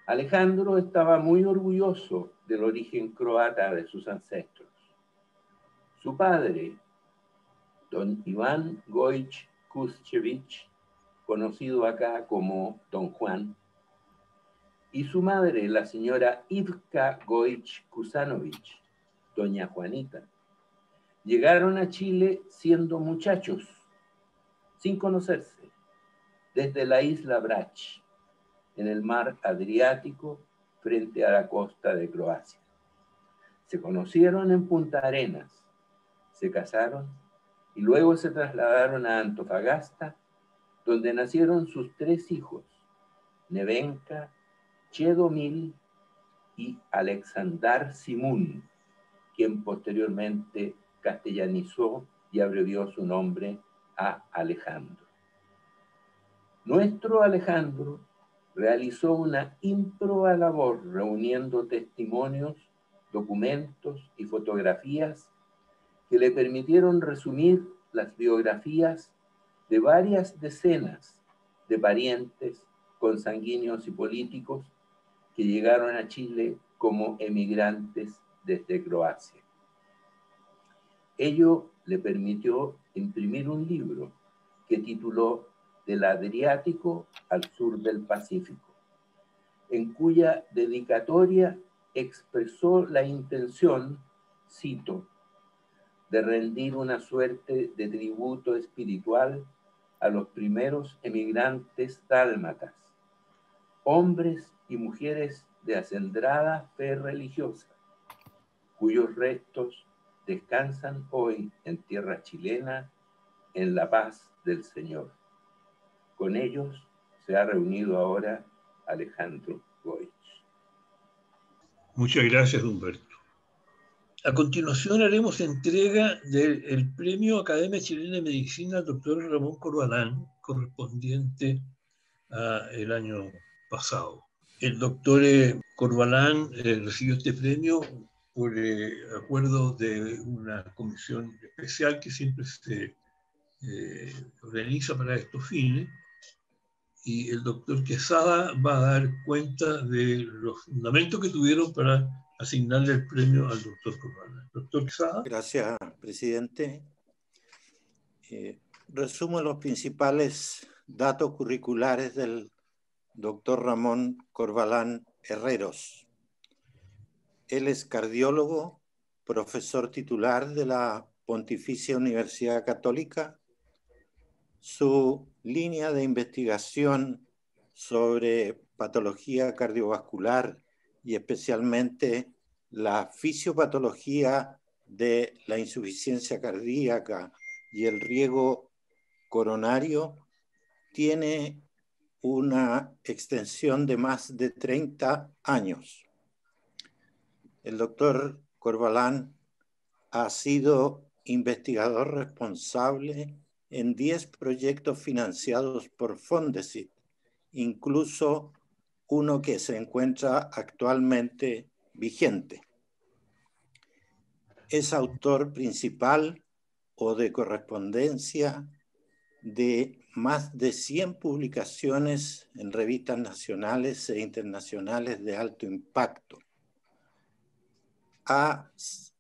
Alejandro estaba muy orgulloso del origen croata de sus ancestros. Su padre, don Iván Goić Kuščević, conocido acá como don Juan, y su madre, la señora Ivka Goić Kusanović, doña Juanita, llegaron a Chile siendo muchachos, sin conocerse, desde la isla Brač, en el mar Adriático, frente a la costa de Croacia. Se conocieron en Punta Arenas, se casaron y luego se trasladaron a Antofagasta, donde nacieron sus 3 hijos, Nevenka, Chedomil y Alexandar Simun, quien posteriormente castellanizó y abrevió su nombre a Alejandro. Nuestro Alejandro realizó una ímproba labor reuniendo testimonios, documentos y fotografías que le permitieron resumir las biografías de varias decenas de parientes, consanguíneos y políticos que llegaron a Chile como emigrantes desde Croacia. Ello le permitió imprimir un libro que tituló Del Adriático al sur del Pacífico, en cuya dedicatoria expresó la intención, cito, de rendir una suerte de tributo espiritual a los primeros emigrantes dálmatas, hombres y mujeres de acendrada fe religiosa, cuyos restos descansan hoy en tierra chilena en la paz del Señor. Con ellos se ha reunido ahora Alejandro Goić. Muchas gracias, Humberto. A continuación haremos entrega del Premio Academia Chilena de Medicina al doctor Ramón Corbalán, correspondiente al año pasado. El doctor Corbalán recibió este premio por acuerdo de una comisión especial que siempre se organiza para estos fines, y el doctor Quesada va a dar cuenta de los fundamentos que tuvieron para asignarle el premio al doctor Corbalán. Doctor Quesada. Gracias, presidente. Resumo los principales datos curriculares del doctor Ramón Corbalán Herreros. Él es cardiólogo, profesor titular de la Pontificia Universidad Católica. Su línea de investigación sobre patología cardiovascular y especialmente la fisiopatología de la insuficiencia cardíaca y el riego coronario tiene una extensión de más de 30 años. El doctor Corbalán ha sido investigador responsable en 10 proyectos financiados por Fondesit, incluso uno que se encuentra actualmente vigente. Es autor principal o de correspondencia de más de 100 publicaciones en revistas nacionales e internacionales de alto impacto.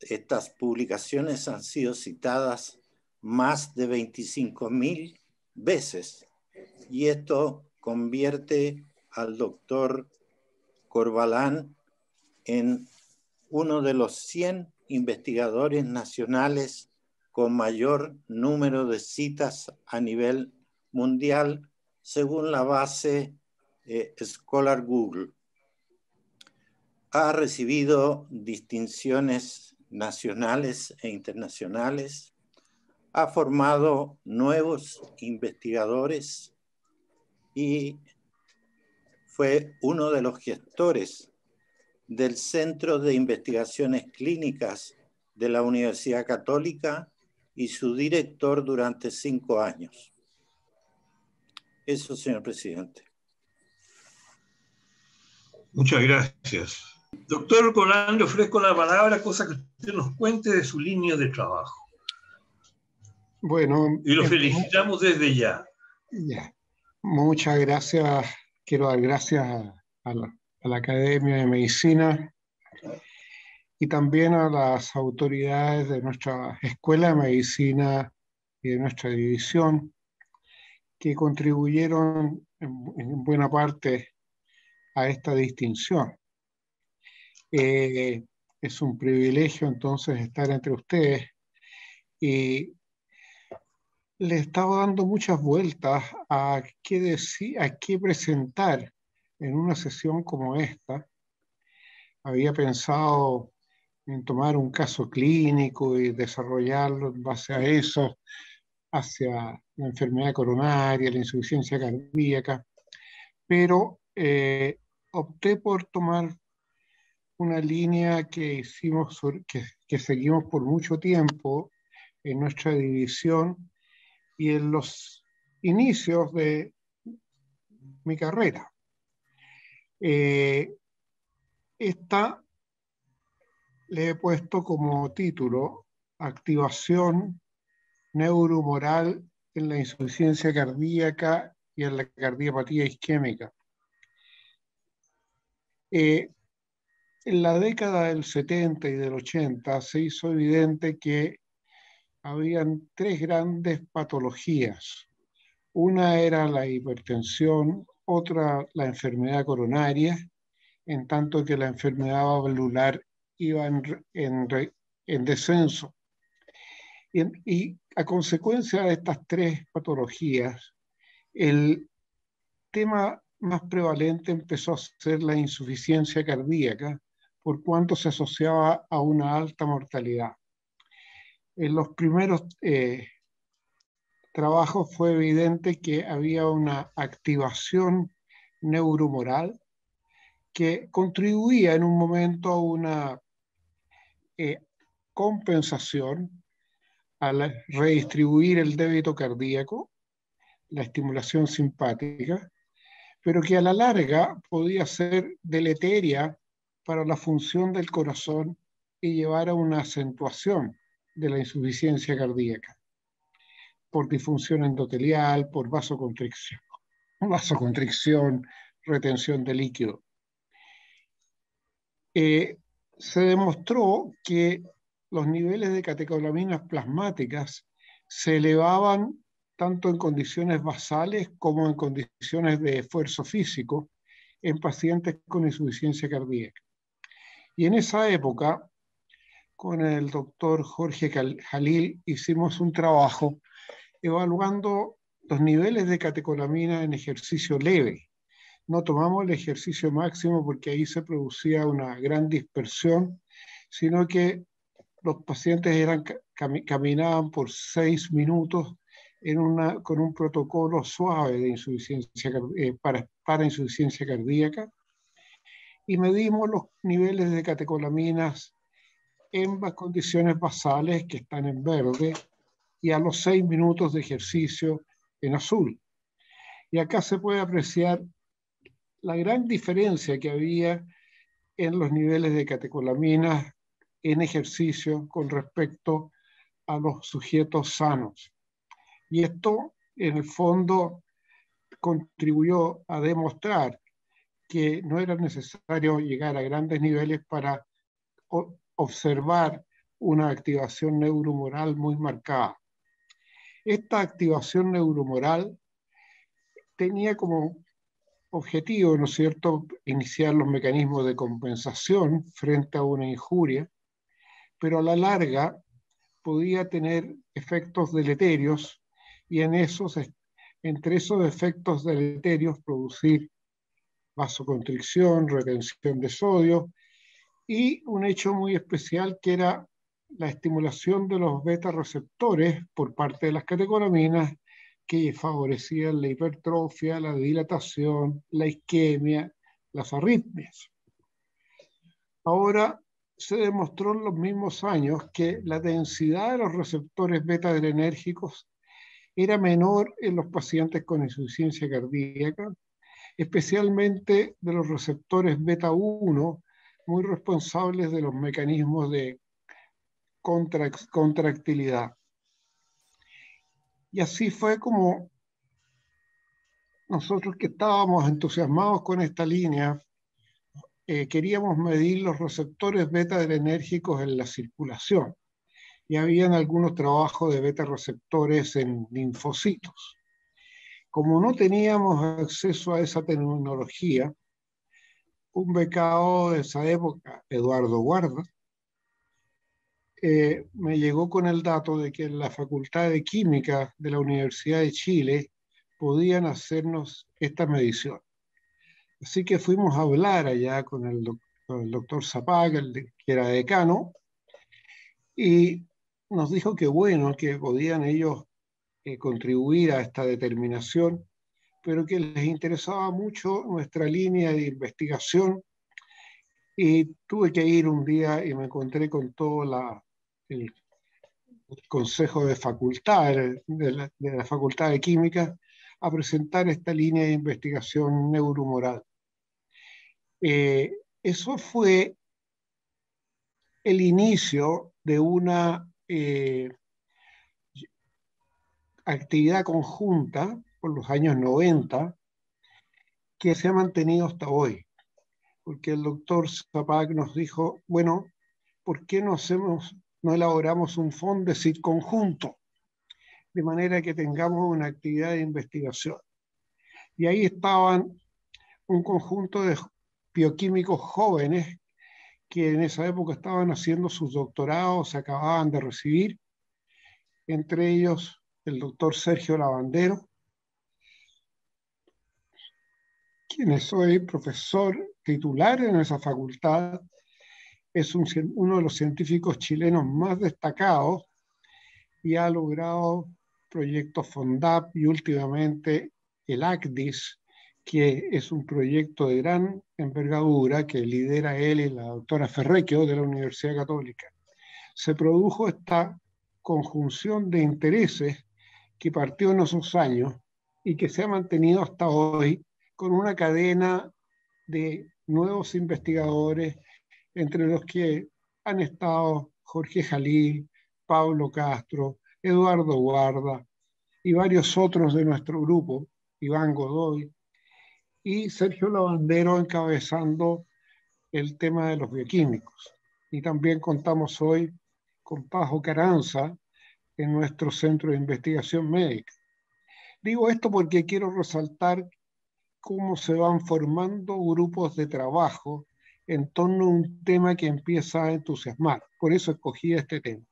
Estas publicaciones han sido citadas más de 25.000 veces, y esto convierte al doctor Corbalán en uno de los 100 investigadores nacionales con mayor número de citas a nivel mundial, según la base Scholar Google. Ha recibido distinciones nacionales e internacionales, ha formado nuevos investigadores y fue uno de los gestores del Centro de Investigaciones Clínicas de la Universidad Católica y su director durante 5 años. Eso, señor presidente. Muchas gracias. Doctor Corbalán, le ofrezco la palabra, cosa que usted nos cuente de su línea de trabajo. Bueno. Y lo felicitamos desde ya. Ya. Muchas gracias. Quiero dar gracias a a la Academia de Medicina y también a las autoridades de nuestra Escuela de Medicina y de nuestra división, que contribuyeron en buena parte a esta distinción. Es un privilegio entonces estar entre ustedes y le estaba dando muchas vueltas a qué decir, a qué presentar en una sesión como esta. Había pensado en tomar un caso clínico y desarrollarlo en base a eso hacia la enfermedad coronaria, la insuficiencia cardíaca, pero opté por tomar una línea que hicimos, que seguimos por mucho tiempo en nuestra división y en los inicios de mi carrera. Esta le he puesto como título Activación neurohumoral en la insuficiencia cardíaca y en la cardiopatía isquémica. En la década del 70 y del 80 se hizo evidente que habían tres grandes patologías. Una era la hipertensión, otra la enfermedad coronaria, en tanto que la enfermedad valvular iba en descenso. Y a consecuencia de estas tres patologías, el tema más prevalente empezó a ser la insuficiencia cardíaca, por cuanto se asociaba a una alta mortalidad. En los primeros trabajos fue evidente que había una activación neurohumoral que contribuía en un momento a una compensación al redistribuir el débito cardíaco, la estimulación simpática, pero que a la larga podía ser deleteria para la función del corazón y llevar a una acentuación de la insuficiencia cardíaca por disfunción endotelial, por vasoconstricción, retención de líquido. Se demostró que los niveles de catecolaminas plasmáticas se elevaban tanto en condiciones basales como en condiciones de esfuerzo físico en pacientes con insuficiencia cardíaca. Y en esa época, con el doctor Jorge Jalil, hicimos un trabajo evaluando los niveles de catecolamina en ejercicio leve. No tomamos el ejercicio máximo porque ahí se producía una gran dispersión, sino que los pacientes caminaban por 6 minutos con un protocolo suave de insuficiencia, para insuficiencia cardíaca, y medimos los niveles de catecolaminas en las condiciones basales, que están en verde, y a los 6 minutos de ejercicio en azul. Y acá se puede apreciar la gran diferencia que había en los niveles de catecolaminas en ejercicio con respecto a los sujetos sanos. Y esto, en el fondo, contribuyó a demostrar que no era necesario llegar a grandes niveles para observar una activación neurohumoral muy marcada. Esta activación neurohumoral tenía como objetivo, ¿no es cierto?, iniciar los mecanismos de compensación frente a una injuria, pero a la larga podía tener efectos deleterios y entre esos efectos deleterios producir vasoconstricción, retención de sodio y un hecho muy especial que era la estimulación de los beta receptores por parte de las catecolaminas que favorecían la hipertrofia, la dilatación, la isquemia, las arritmias. Ahora se demostró en los mismos años que la densidad de los receptores beta-adrenérgicos era menor en los pacientes con insuficiencia cardíaca, especialmente de los receptores beta-1, muy responsables de los mecanismos de contractilidad. Y así fue como nosotros, que estábamos entusiasmados con esta línea, queríamos medir los receptores beta-adrenérgicos en la circulación. Y habían algunos trabajos de beta-receptores en linfocitos. Como no teníamos acceso a esa tecnología, un becado de esa época, Eduardo Guarda, me llegó con el dato de que en la Facultad de Química de la Universidad de Chile podían hacernos esta medición. Así que fuimos a hablar allá con el doctor Zapac, que era decano, y nos dijo que bueno, que podían ellos contribuir a esta determinación, pero que les interesaba mucho nuestra línea de investigación. Y tuve que ir un día y me encontré con todo el consejo de facultad, de la Facultad de Química, a presentar esta línea de investigación neuromoral. Eso fue el inicio de una actividad conjunta por los años 90 que se ha mantenido hasta hoy, porque el doctor Zapac nos dijo, bueno, ¿por qué no elaboramos un Fondesit conjunto? De manera que tengamos una actividad de investigación. Y ahí estaban un conjunto de bioquímicos jóvenes que en esa época estaban haciendo sus doctorados, se acababan de recibir, entre ellos el doctor Sergio Lavandero, quien es hoy profesor titular en esa facultad, es uno de los científicos chilenos más destacados y ha logrado proyectos FONDAP y últimamente el ACDIS, que es un proyecto de gran envergadura que lidera él y la doctora Ferrecchio de la Universidad Católica. Se produjo esta conjunción de intereses que partió en esos años y que se ha mantenido hasta hoy con una cadena de nuevos investigadores, entre los que han estado Jorge Jalil, Pablo Castro, Eduardo Guarda y varios otros de nuestro grupo, Iván Godoy, y Sergio Lavandero encabezando el tema de los bioquímicos. Y también contamos hoy con Pajo Carranza en nuestro centro de investigación médica. Digo esto porque quiero resaltar cómo se van formando grupos de trabajo en torno a un tema que empieza a entusiasmar. Por eso escogí este tema.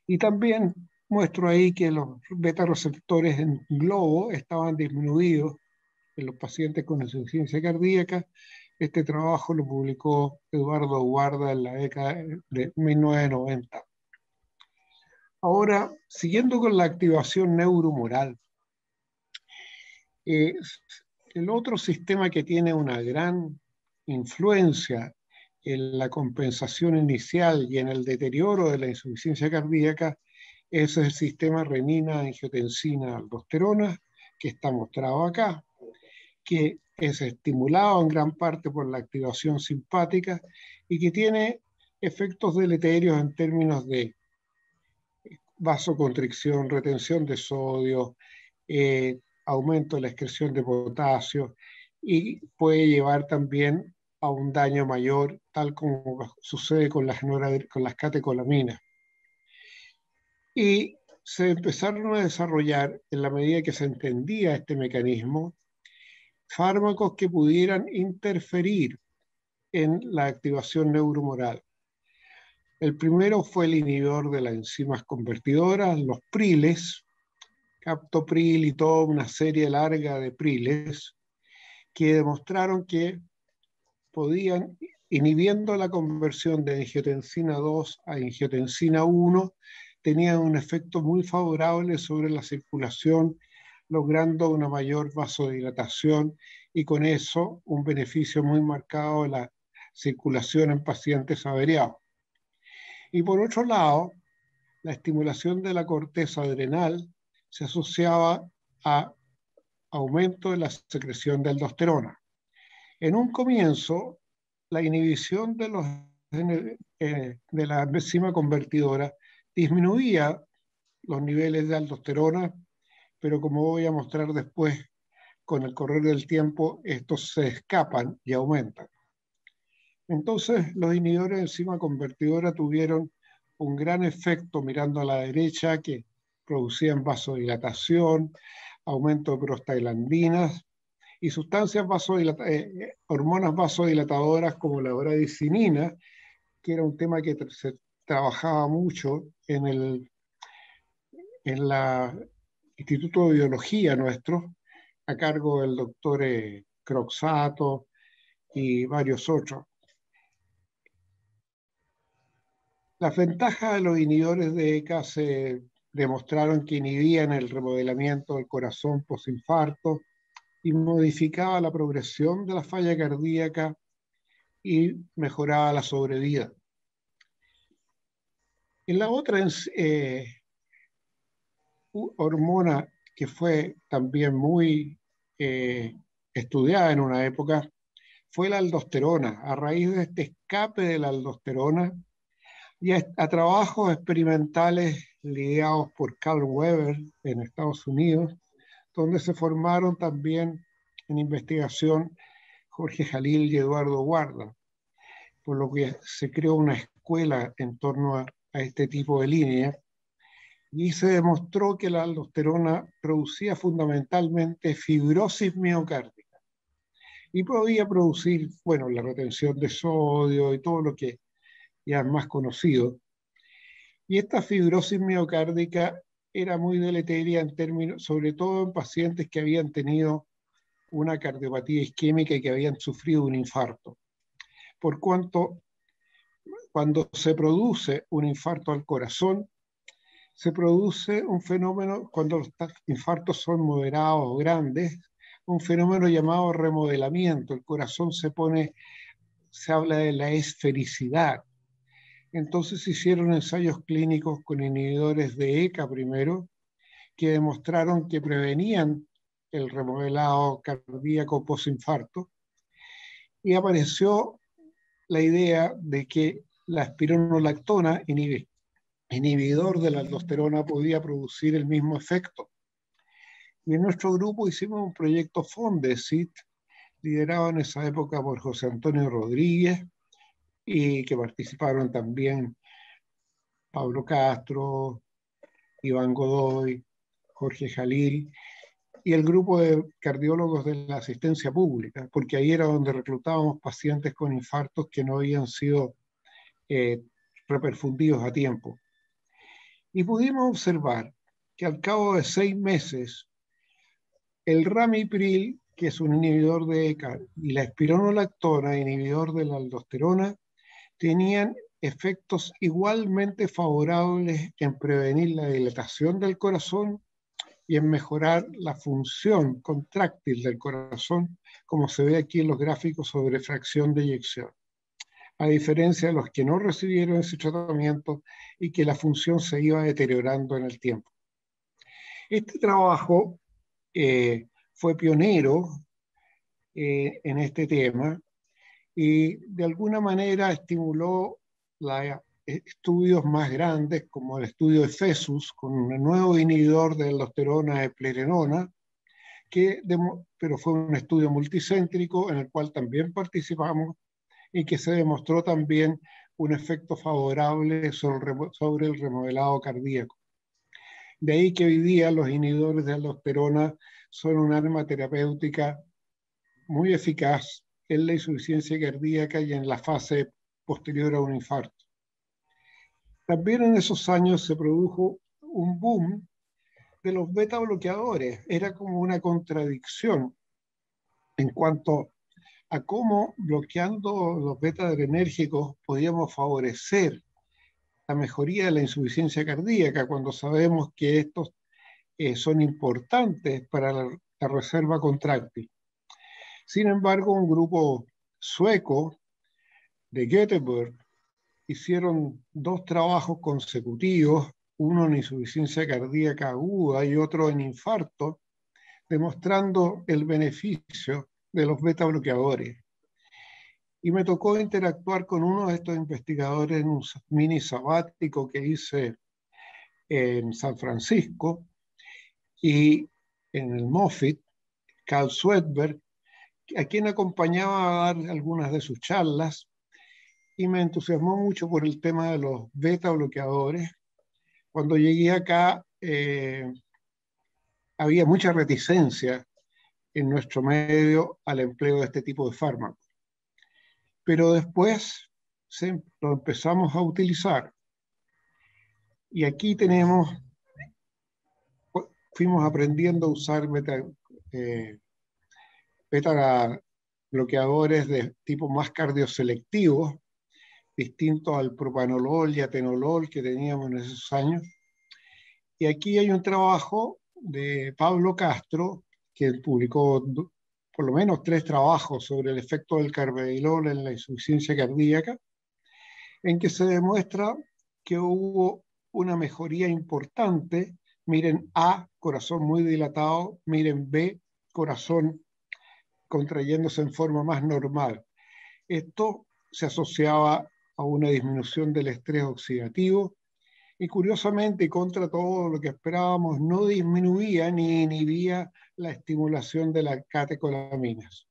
Y también muestro ahí que los beta-receptores en globo estaban disminuidos en los pacientes con insuficiencia cardíaca. Este trabajo lo publicó Eduardo Guarda en la década de 1990. Ahora, siguiendo con la activación neuromoral, el otro sistema que tiene una gran influencia en la compensación inicial y en el deterioro de la insuficiencia cardíaca es el sistema renina-angiotensina-aldosterona, que está mostrado acá, que es estimulado en gran parte por la activación simpática y que tiene efectos deleterios en términos de vasoconstricción, retención de sodio, aumento de la excreción de potasio y puede llevar también a un daño mayor, tal como sucede con las catecolaminas. Y se empezaron a desarrollar, en la medida que se entendía este mecanismo, fármacos que pudieran interferir en la activación neuromoral. El primero fue el inhibidor de las enzimas convertidoras, los priles, captopril y toda una serie larga de priles, que demostraron que podían, inhibiendo la conversión de angiotensina 2 a angiotensina 1, tenían un efecto muy favorable sobre la circulación, logrando una mayor vasodilatación y con eso un beneficio muy marcado de la circulación en pacientes averiados. Y por otro lado, la estimulación de la corteza adrenal se asociaba a aumento de la secreción de aldosterona. En un comienzo, la inhibición de la enzima convertidora disminuía los niveles de aldosterona, pero como voy a mostrar después, con el correr del tiempo, estos se escapan y aumentan. Entonces, los inhibidores de enzima convertidora tuvieron un gran efecto mirando a la derecha, que producían vasodilatación, aumento de prostaglandinas y sustancias hormonas vasodilatadoras como la bradicininina, que era un tema que se trabajaba mucho en el Instituto de Biología nuestro, a cargo del doctor Croxato y varios otros. Las ventajas de los inhibidores de ECA se demostraron que inhibían el remodelamiento del corazón posinfarto y modificaba la progresión de la falla cardíaca y mejoraba la sobrevida. En la otra hormona que fue también muy estudiada en una época fue la aldosterona. A raíz de este escape de la aldosterona y a trabajos experimentales lidiados por Carl Weber en Estados Unidos, donde se formaron también en investigación Jorge Jalil y Eduardo Guarda, por lo que se creó una escuela en torno a este tipo de línea, y se demostró que la aldosterona producía fundamentalmente fibrosis miocárdica y podía producir, bueno, la retención de sodio y todo lo que ya es más conocido. Y esta fibrosis miocárdica era muy deleteria en términos, sobre todo en pacientes que habían tenido una cardiopatía isquémica y que habían sufrido un infarto. Por cuanto, cuando se produce un infarto al corazón, se produce un fenómeno, cuando los infartos son moderados o grandes, un fenómeno llamado remodelamiento. El corazón se habla de la esfericidad. Entonces se hicieron ensayos clínicos con inhibidores de ECA primero, que demostraron que prevenían el remodelado cardíaco posinfarto, y apareció la idea de que la espironolactona, inhibidor de la aldosterona, podía producir el mismo efecto. Y en nuestro grupo hicimos un proyecto FONDESIT, liderado en esa época por José Antonio Rodríguez, y que participaron también Pablo Castro, Iván Godoy, Jorge Jalil, y el grupo de cardiólogos de la asistencia pública, porque ahí era donde reclutábamos pacientes con infartos que no habían sido reperfundidos a tiempo. Y pudimos observar que al cabo de 6 meses, el ramipril, que es un inhibidor de ECA, y la espironolactona, inhibidor de la aldosterona, tenían efectos igualmente favorables en prevenir la dilatación del corazón y en mejorar la función contráctil del corazón, como se ve aquí en los gráficos sobre fracción de eyección, a diferencia de los que no recibieron ese tratamiento y que la función se iba deteriorando en el tiempo. Este trabajo fue pionero en este tema y de alguna manera estimuló estudios más grandes, como el estudio de FESUS, con un nuevo inhibidor de aldosterona de eplerenona, pero fue un estudio multicéntrico en el cual también participamos y que se demostró también un efecto favorable sobre el remodelado cardíaco. De ahí que hoy día los inhibidores de aldosterona son un arma terapéutica muy eficaz en la insuficiencia cardíaca y en la fase posterior a un infarto. También en esos años se produjo un boom de los beta bloqueadores. Era como una contradicción en cuanto a cómo bloqueando los beta adrenérgicos podíamos favorecer la mejoría de la insuficiencia cardíaca, cuando sabemos que estos son importantes para la reserva contráctil. Sin embargo, un grupo sueco de Göteborg hicieron 2 trabajos consecutivos, uno en insuficiencia cardíaca aguda y otro en infarto, demostrando el beneficio de los beta bloqueadores. Y me tocó interactuar con uno de estos investigadores en un mini sabático que hice en San Francisco y en el Moffitt, Carl Swedberg, a quien acompañaba a dar algunas de sus charlas, y me entusiasmó mucho por el tema de los beta bloqueadores. Cuando llegué acá había mucha reticencia en nuestro medio al empleo de este tipo de fármacos. Pero después lo empezamos a utilizar. Y aquí fuimos aprendiendo a usar beta bloqueadores de tipo más cardioselectivos, distintos al propanolol y atenolol que teníamos en esos años. Y aquí hay un trabajo de Pablo Castro, que publicó por lo menos 3 trabajos sobre el efecto del carvedilol en la insuficiencia cardíaca, en que se demuestra que hubo una mejoría importante. Miren A, corazón muy dilatado, miren B, corazón contrayéndose en forma más normal. Esto se asociaba a una disminución del estrés oxidativo y curiosamente, contra todo lo que esperábamos, no disminuía ni inhibía la estimulación de las catecolaminas.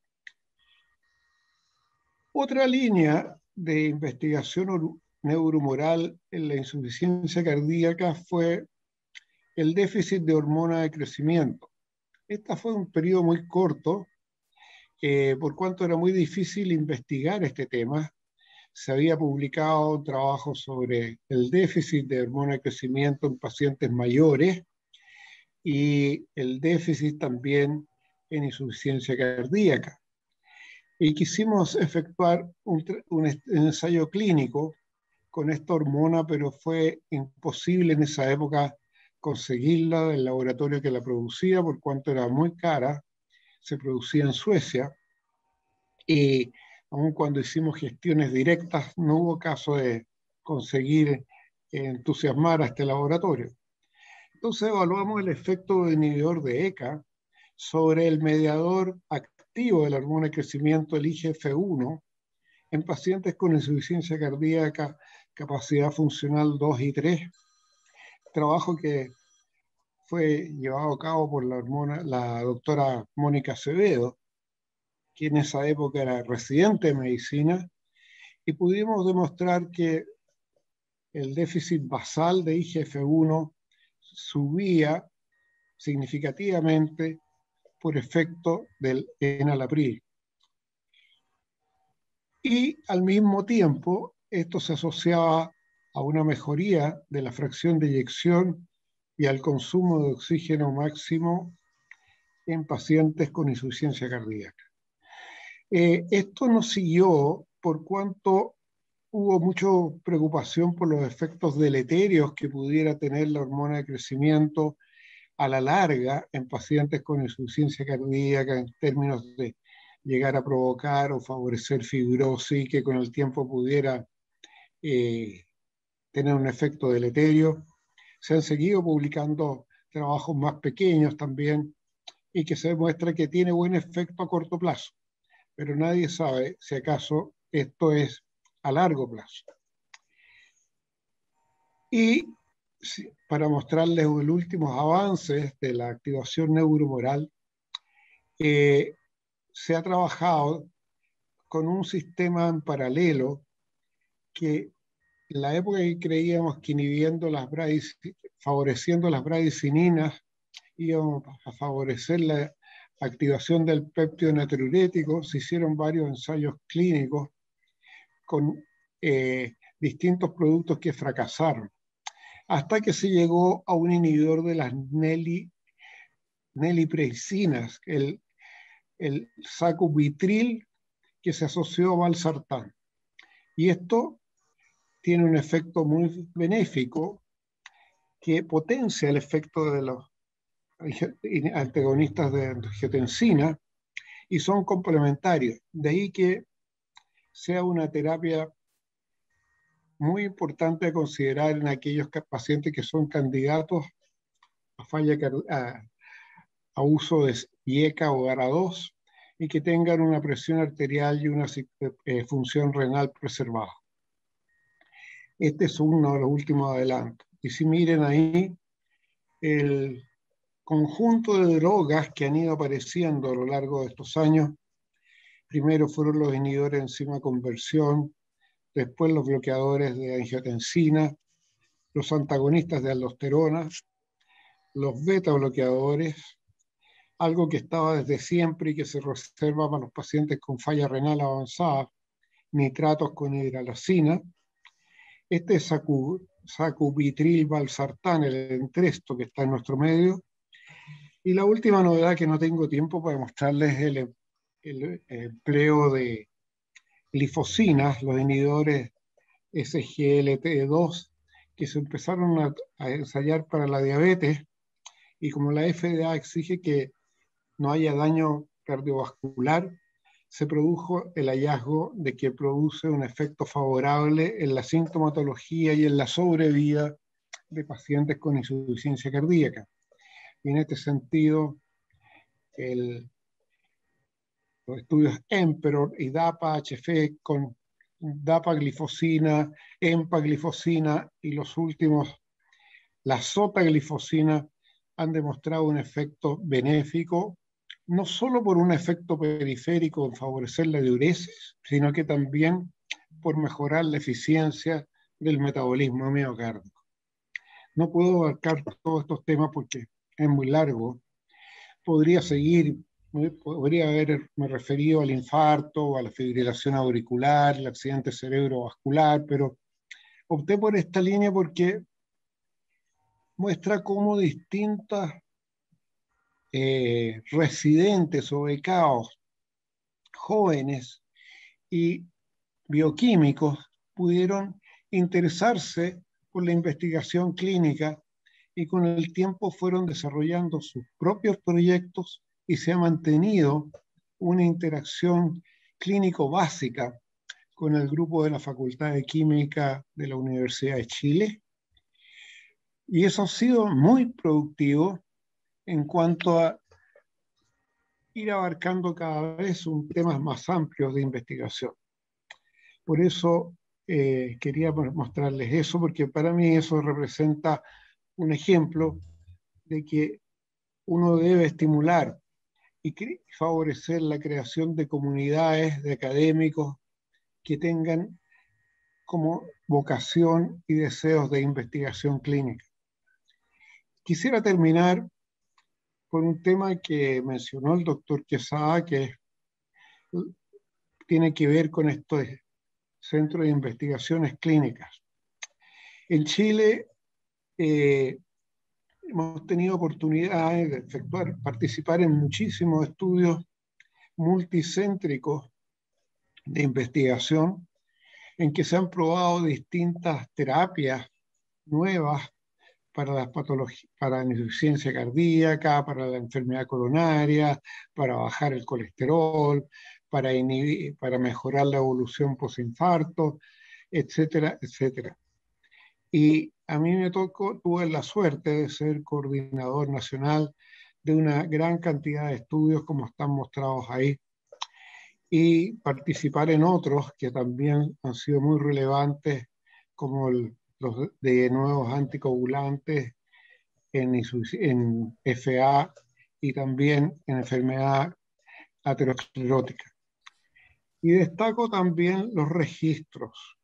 Otra línea de investigación neuromoral en la insuficiencia cardíaca fue el déficit de hormona de crecimiento. Este fue un periodo muy corto, por cuanto era muy difícil investigar este tema. Se había publicado un trabajo sobre el déficit de hormona de crecimiento en pacientes mayores y el déficit también en insuficiencia cardíaca. Y quisimos efectuar un ensayo clínico con esta hormona, pero fue imposible en esa época conseguirla del laboratorio que la producía, por cuanto era muy cara. Se producía en Suecia y aun cuando hicimos gestiones directas, no hubo caso de conseguir entusiasmar a este laboratorio. Entonces evaluamos el efecto inhibidor de ECA sobre el mediador activo de la hormona de crecimiento, el IGF-1, en pacientes con insuficiencia cardíaca, capacidad funcional 2 y 3. Trabajo que fue llevado a cabo por la doctora Mónica Acevedo, que en esa época era residente de medicina, y pudimos demostrar que el déficit basal de IGF-1 subía significativamente por efecto del enalapril. Y al mismo tiempo, esto se asociaba a una mejoría de la fracción de eyección y al consumo de oxígeno máximo en pacientes con insuficiencia cardíaca. Esto nos siguió por cuanto hubo mucha preocupación por los efectos deleterios que pudiera tener la hormona de crecimiento a la larga en pacientes con insuficiencia cardíaca en términos de llegar a provocar o favorecer fibrosis que con el tiempo pudiera tener un efecto deleterio. Se han seguido publicando trabajos más pequeños también y que se demuestra que tiene buen efecto a corto plazo, pero nadie sabe si acaso esto es a largo plazo. Y para mostrarles los últimos avances de la activación neuromoral, se ha trabajado con un sistema en paralelo que en la época que creíamos que favoreciendo las bradicininas íbamos a favorecer la activación del péptido natriurético, se hicieron varios ensayos clínicos con distintos productos que fracasaron, hasta que se llegó a un inhibidor de las nelipresinas, el sacubitril, que se asoció a valsartán. Y esto tiene un efecto muy benéfico que potencia el efecto de los antagonistas de angiotensina y son complementarios. De ahí que sea una terapia muy importante a considerar en aquellos pacientes que son candidatos a uso de IECA o ARA2 y que tengan una presión arterial y una función renal preservada. Este es uno de los últimos adelantos. Y si miren ahí, el conjunto de drogas que han ido apareciendo a lo largo de estos años, primero fueron los inhibidores de enzima conversión, después los bloqueadores de angiotensina, los antagonistas de aldosterona, los beta bloqueadores, algo que estaba desde siempre y que se reserva para los pacientes con falla renal avanzada, nitratos con hidralazina, este sacubitril valsartán, el Entresto, que está en nuestro medio, y la última novedad que no tengo tiempo para mostrarles es el empleo de glifosinas, los inhibidores SGLT2, que se empezaron a ensayar para la diabetes, y como la FDA exige que no haya daño cardiovascular, se produjo el hallazgo de que produce un efecto favorable en la sintomatología y en la sobrevida de pacientes con insuficiencia cardíaca. Y en este sentido, los estudios EMPEROR y DAPA-HF con DAPA-glifosina, EMPA-glifosina y los últimos, la sotaglifosina, han demostrado un efecto benéfico, no solo por un efecto periférico en favorecer la diuresis, sino que también por mejorar la eficiencia del metabolismo miocárdico. No puedo abarcar todos estos temas porque es muy largo. Podría seguir, podría haberme referido al infarto, a la fibrilación auricular, el accidente cerebrovascular, pero opté por esta línea porque muestra cómo distintas residentes o becados jóvenes y bioquímicos pudieron interesarse por la investigación clínica y con el tiempo fueron desarrollando sus propios proyectos y se ha mantenido una interacción clínico básica con el grupo de la Facultad de Química de la Universidad de Chile. Y eso ha sido muy productivo en cuanto a ir abarcando cada vez temas más amplios de investigación. Por eso quería mostrarles eso, porque para mí eso representa un ejemplo de que uno debe estimular y favorecer la creación de comunidades de académicos que tengan como vocación y deseos de investigación clínica. Quisiera terminar por un tema que mencionó el doctor Quesada, que tiene que ver con estos centros de investigaciones clínicas. En Chile hemos tenido oportunidades de participar en muchísimos estudios multicéntricos de investigación en que se han probado distintas terapias nuevas para las patologías, para la insuficiencia cardíaca, para la enfermedad coronaria, para bajar el colesterol, para mejorar la evolución posinfarto, etcétera, etcétera. Y a mí tuve la suerte de ser coordinador nacional de una gran cantidad de estudios como están mostrados ahí y participar en otros que también han sido muy relevantes, como los de nuevos anticoagulantes en FA y también en enfermedad aterosclerótica. Y destaco también los registros.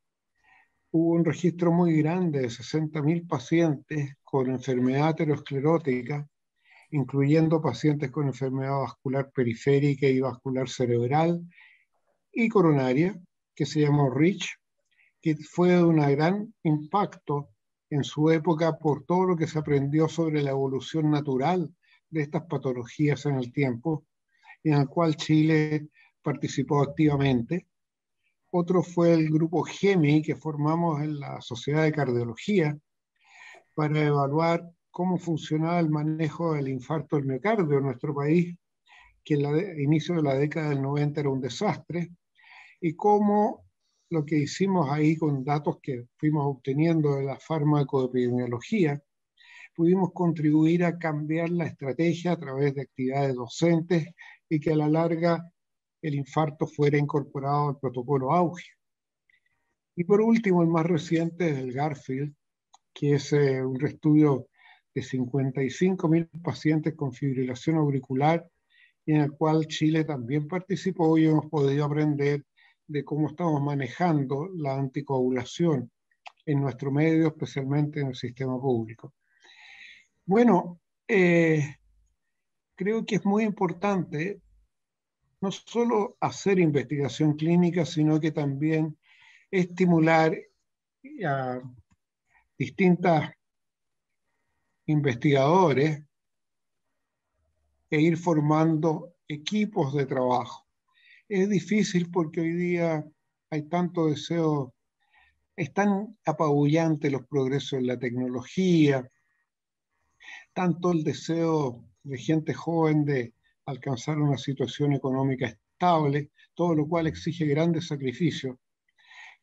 Hubo un registro muy grande de 60.000 pacientes con enfermedad aterosclerótica, incluyendo pacientes con enfermedad vascular periférica y vascular cerebral y coronaria, que se llamó REACH, que fue de un gran impacto en su época por todo lo que se aprendió sobre la evolución natural de estas patologías en el tiempo, en el cual Chile participó activamente. Otro fue el grupo GEMI, que formamos en la Sociedad de Cardiología, para evaluar cómo funcionaba el manejo del infarto del miocardio en nuestro país, que al inicio de la década del 90 era un desastre, y cómo lo que hicimos ahí con datos que fuimos obteniendo de la farmacoepidemiología, pudimos contribuir a cambiar la estrategia a través de actividades docentes y que a la larga el infarto fuera incorporado al protocolo AUGE. Y por último, el más reciente es el Garfield, que es un estudio de 55.000 pacientes con fibrilación auricular, y en el cual Chile también participó y hemos podido aprender de cómo estamos manejando la anticoagulación en nuestro medio, especialmente en el sistema público. Bueno, creo que es muy importante no solo hacer investigación clínica, sino que también estimular a distintos investigadores e ir formando equipos de trabajo. Es difícil porque hoy día hay tanto deseo, es tan apabullante los progresos en la tecnología, tanto el deseo de gente joven de alcanzar una situación económica estable, todo lo cual exige grandes sacrificios,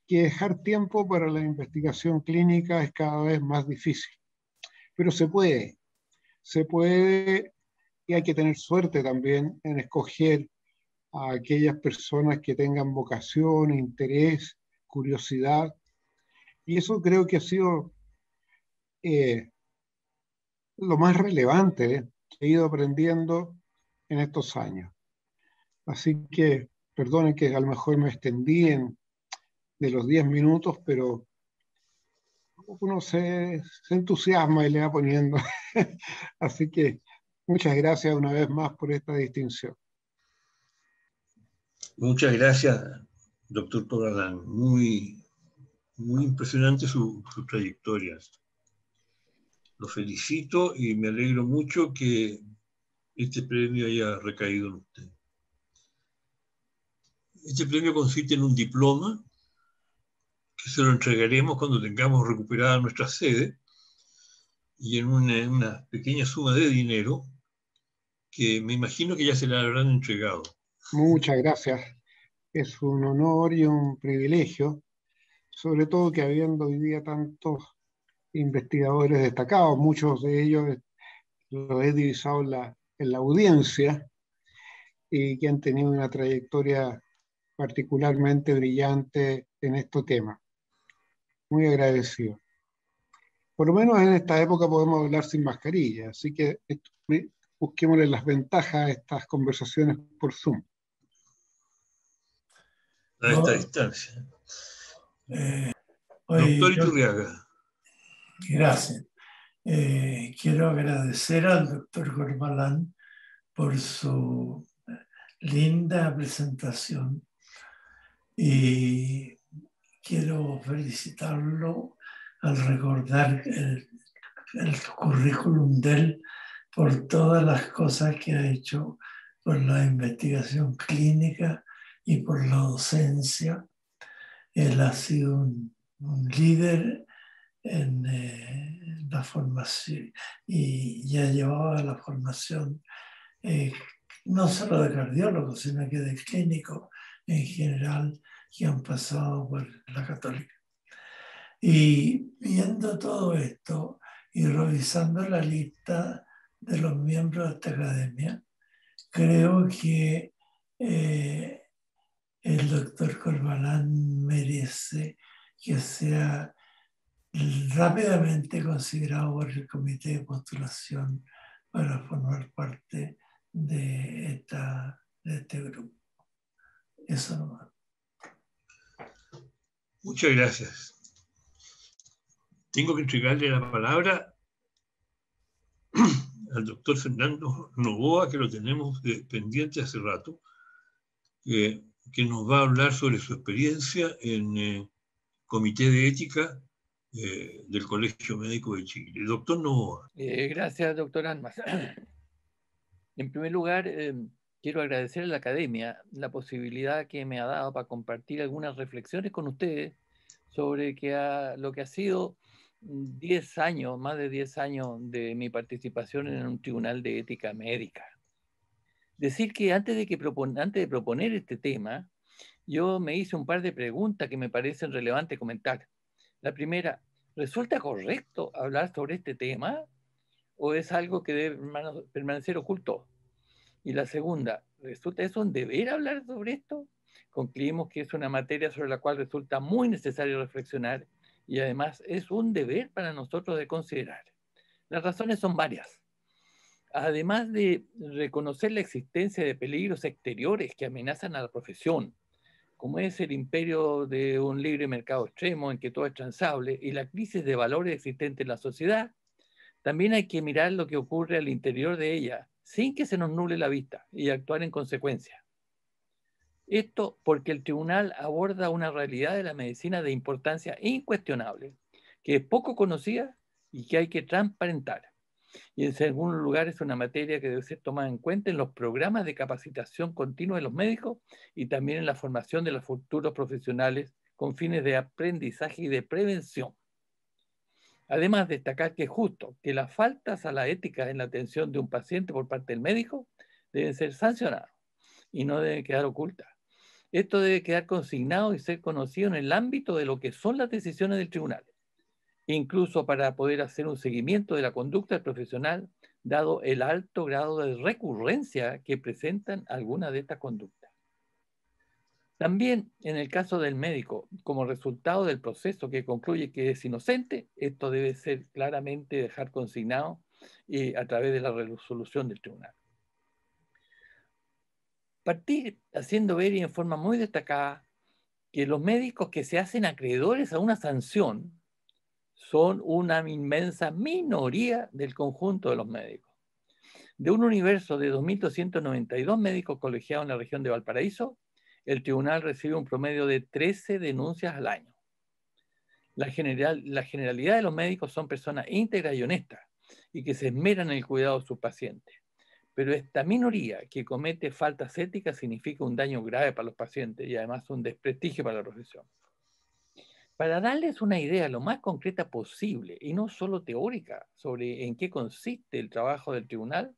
que dejar tiempo para la investigación clínica es cada vez más difícil. Pero se puede y hay que tener suerte también en escoger a aquellas personas que tengan vocación, interés, curiosidad. Y eso creo que ha sido lo más relevante que he ido aprendiendo en estos años. Así que, perdonen que a lo mejor me extendí de los 10 minutos, pero uno se entusiasma y le va poniendo. Así que muchas gracias una vez más por esta distinción. Muchas gracias, doctor Corbalán. Muy impresionante su trayectoria. Lo felicito y me alegro mucho que este premio haya recaído en usted. Este premio consiste en un diploma que se lo entregaremos cuando tengamos recuperada nuestra sede y en una pequeña suma de dinero que me imagino que ya se la habrán entregado. Muchas gracias. Es un honor y un privilegio, sobre todo que habiendo hoy día tantos investigadores destacados, muchos de ellos los he divisado en la audiencia y que han tenido una trayectoria particularmente brillante en este tema. Muy agradecido. Por lo menos en esta época podemos hablar sin mascarilla, así que busquémosle las ventajas a estas conversaciones por Zoom. A esta distancia. Doctor Iturriaga. Gracias. Quiero agradecer al doctor Corbalán por su linda presentación y quiero felicitarlo al recordar el currículum de él por todas las cosas que ha hecho por la investigación clínica y por la docencia. Él ha sido un líder en la formación y ha llevado a la formación no solo de cardiólogos, sino que de clínicos en general que han pasado por la Católica. Y viendo todo esto y revisando la lista de los miembros de esta academia, creo que el doctor Corbalán merece que sea rápidamente considerado por el comité de postulación para formar parte de este grupo. Eso nomás. Muchas gracias. Tengo que entregarle la palabra al doctor Fernando Novoa, que lo tenemos pendiente hace rato, que nos va a hablar sobre su experiencia en Comité de Ética del Colegio Médico de Chile. Doctor Novoa. Gracias, doctor Almas. En primer lugar, quiero agradecer a la Academia la posibilidad que me ha dado para compartir algunas reflexiones con ustedes sobre lo que ha sido 10 años, más de 10 años de mi participación en un tribunal de ética médica. Decir que antes de proponer este tema, yo me hice un par de preguntas que me parecen relevantes comentar. La primera, ¿resulta correcto hablar sobre este tema o es algo que debe permanecer oculto? Y la segunda, ¿resulta eso un deber hablar sobre esto? Concluimos que es una materia sobre la cual resulta muy necesario reflexionar y además es un deber para nosotros de considerar. Las razones son varias. Además de reconocer la existencia de peligros exteriores que amenazan a la profesión, como es el imperio de un libre mercado extremo en que todo es transable y la crisis de valores existente en la sociedad, también hay que mirar lo que ocurre al interior de ella, sin que se nos nuble la vista, y actuar en consecuencia. Esto porque el tribunal aborda una realidad de la medicina de importancia incuestionable, que es poco conocida y que hay que transparentar. Y en segundo lugar es una materia que debe ser tomada en cuenta en los programas de capacitación continua de los médicos y también en la formación de los futuros profesionales con fines de aprendizaje y de prevención. Además, destacar que es justo que las faltas a la ética en la atención de un paciente por parte del médico deben ser sancionadas y no deben quedar ocultas. Esto debe quedar consignado y ser conocido en el ámbito de lo que son las decisiones del tribunal, incluso para poder hacer un seguimiento de la conducta del profesional, dado el alto grado de recurrencia que presentan algunas de estas conductas. También en el caso del médico, como resultado del proceso que concluye que es inocente, esto debe ser claramente dejar consignado a través de la resolución del tribunal. Partir haciendo ver y en forma muy destacada que los médicos que se hacen acreedores a una sanción son una inmensa minoría del conjunto de los médicos. De un universo de 2.292 médicos colegiados en la región de Valparaíso, el tribunal recibe un promedio de 13 denuncias al año. La generalidad de los médicos son personas íntegras y honestas y que se esmeran en el cuidado de sus pacientes. Pero esta minoría que comete faltas éticas significa un daño grave para los pacientes y además un desprestigio para la profesión. Para darles una idea lo más concreta posible y no solo teórica sobre en qué consiste el trabajo del tribunal,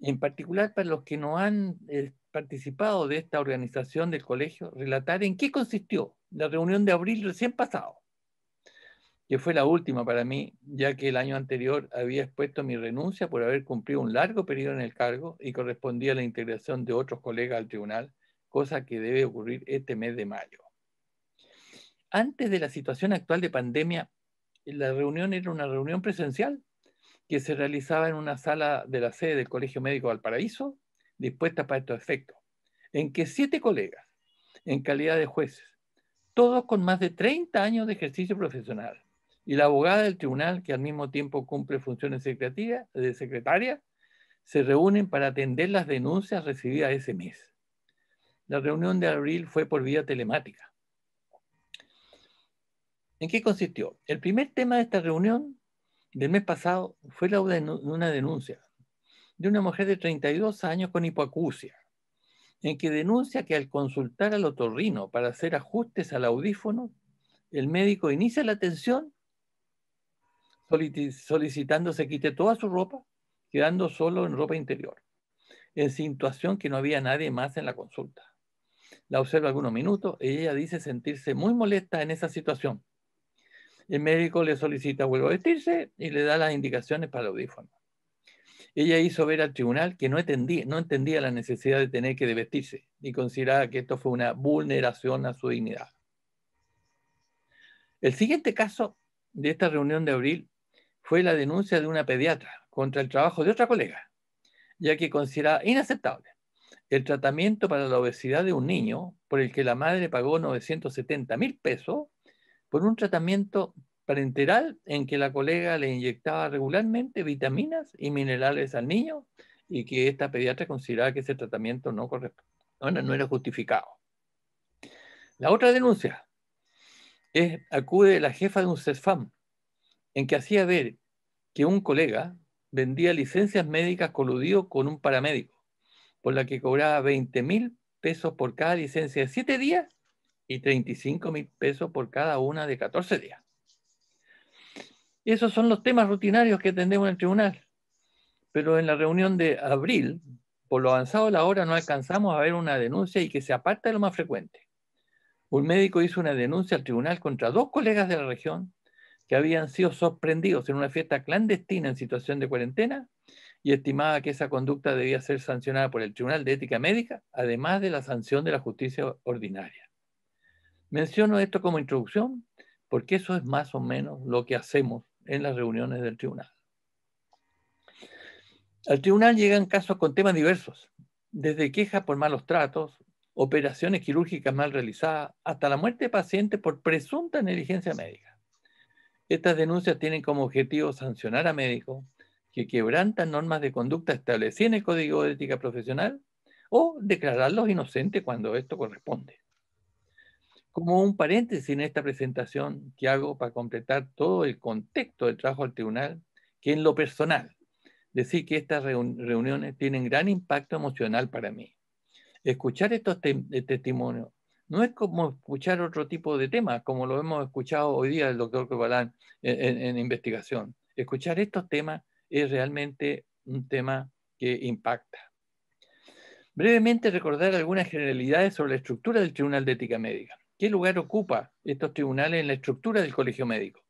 en particular para los que no han participado de esta organización del colegio, relatar en qué consistió la reunión de abril recién pasado, que fue la última para mí, ya que el año anterior había expuesto mi renuncia por haber cumplido un largo periodo en el cargo y correspondía a la integración de otros colegas al tribunal, cosa que debe ocurrir este mes de mayo. Antes de la situación actual de pandemia, la reunión era una reunión presencial que se realizaba en una sala de la sede del Colegio Médico Valparaíso, dispuesta para estos efectos, en que 7 colegas, en calidad de jueces, todos con más de 30 años de ejercicio profesional, y la abogada del tribunal, que al mismo tiempo cumple funciones de secretaria, se reúnen para atender las denuncias recibidas ese mes. La reunión de abril fue por vía telemática. ¿En qué consistió? El primer tema de esta reunión del mes pasado fue una denuncia de una mujer de 32 años con hipoacusia, en que denuncia que al consultar al otorrino para hacer ajustes al audífono, el médico inicia la atención solicitando se quite toda su ropa, quedando solo en ropa interior, en situación que no había nadie más en la consulta. La observa algunos minutos y ella dice sentirse muy molesta en esa situación. El médico le solicita vuelva a vestirse y le da las indicaciones para el audífono. Ella hizo ver al tribunal que no entendía la necesidad de tener que vestirse y consideraba que esto fue una vulneración a su dignidad. El siguiente caso de esta reunión de abril fue la denuncia de una pediatra contra el trabajo de otra colega, ya que consideraba inaceptable el tratamiento para la obesidad de un niño por el que la madre pagó 970.000 pesos por un tratamiento parenteral en que la colega le inyectaba regularmente vitaminas y minerales al niño y que esta pediatra consideraba que ese tratamiento no era justificado. La otra denuncia acude la jefa de un CESFAM en que hacía ver que un colega vendía licencias médicas coludido con un paramédico, por la que cobraba 20.000 pesos por cada licencia de 7 días y 35.000 pesos por cada una de 14 días. Esos son los temas rutinarios que atendemos en el tribunal. Pero en la reunión de abril, por lo avanzado de la hora, no alcanzamos a ver una denuncia y que se aparta de lo más frecuente. Un médico hizo una denuncia al tribunal contra 2 colegas de la región que habían sido sorprendidos en una fiesta clandestina en situación de cuarentena y estimaba que esa conducta debía ser sancionada por el Tribunal de Ética Médica, además de la sanción de la justicia ordinaria. Menciono esto como introducción porque eso es más o menos lo que hacemos en las reuniones del tribunal. Al tribunal llegan casos con temas diversos, desde quejas por malos tratos, operaciones quirúrgicas mal realizadas, hasta la muerte de pacientes por presunta negligencia médica. Estas denuncias tienen como objetivo sancionar a médicos que quebrantan normas de conducta establecidas en el Código de Ética Profesional o declararlos inocentes cuando esto corresponde. Como un paréntesis en esta presentación que hago para completar todo el contexto del trabajo del tribunal, que en lo personal, decir que estas reuniones tienen gran impacto emocional para mí. Escuchar estos testimonios no es como escuchar otro tipo de temas, como lo hemos escuchado hoy día del doctor Corbalán en investigación. Escuchar estos temas es realmente un tema que impacta. Brevemente recordar algunas generalidades sobre la estructura del Tribunal de Ética Médica. ¿Qué lugar ocupa estos tribunales en la estructura del Colegio Médico?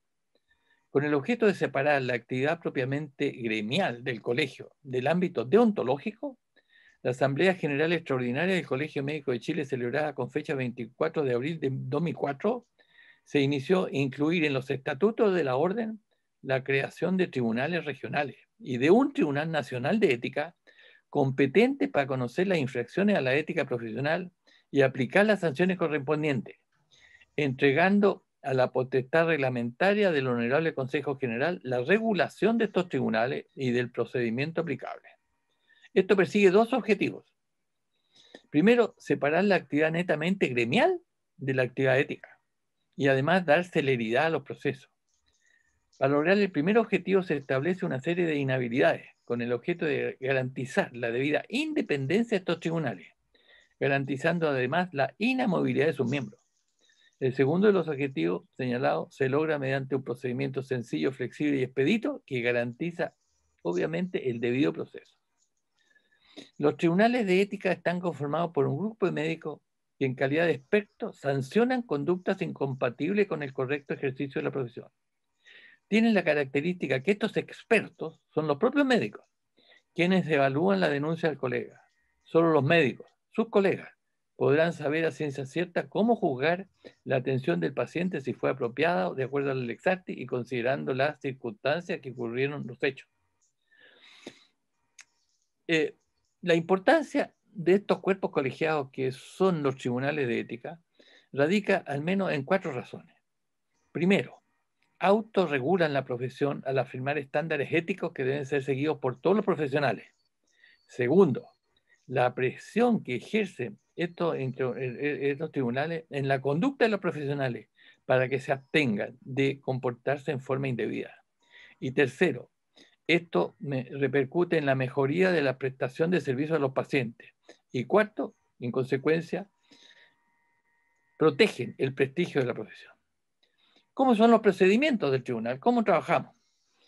Con el objeto de separar la actividad propiamente gremial del colegio del ámbito deontológico, la Asamblea General Extraordinaria del Colegio Médico de Chile, celebrada con fecha 24 de abril de 2004, se inició a incluir en los estatutos de la orden la creación de tribunales regionales y de un Tribunal Nacional de Ética competente para conocer las infracciones a la ética profesional y aplicar las sanciones correspondientes, entregando a la potestad reglamentaria del Honorable Consejo General la regulación de estos tribunales y del procedimiento aplicable. Esto persigue dos objetivos. Primero, separar la actividad netamente gremial de la actividad ética y además dar celeridad a los procesos. Para lograr el primer objetivo se establece una serie de inhabilidades con el objeto de garantizar la debida independencia de estos tribunales, garantizando además la inamovilidad de sus miembros. El segundo de los objetivos señalados se logra mediante un procedimiento sencillo, flexible y expedito que garantiza, obviamente, el debido proceso. Los tribunales de ética están conformados por un grupo de médicos que en calidad de expertos sancionan conductas incompatibles con el correcto ejercicio de la profesión. Tienen la característica que estos expertos son los propios médicos, quienes evalúan la denuncia del colega. Solo los médicos, sus colegas, podrán saber a ciencia cierta cómo juzgar la atención del paciente si fue apropiada de acuerdo al ex ante y considerando las circunstancias que ocurrieron los hechos. La importancia de estos cuerpos colegiados que son los tribunales de ética radica al menos en 4 razones. Primero, autorregulan la profesión al afirmar estándares éticos que deben ser seguidos por todos los profesionales. Segundo, la presión que ejercen estos tribunales en la conducta de los profesionales para que se abstengan de comportarse en forma indebida. Y tercero, esto repercute en la mejoría de la prestación de servicios a los pacientes. Y cuarto, en consecuencia, protegen el prestigio de la profesión. ¿Cómo son los procedimientos del tribunal? ¿Cómo trabajamos?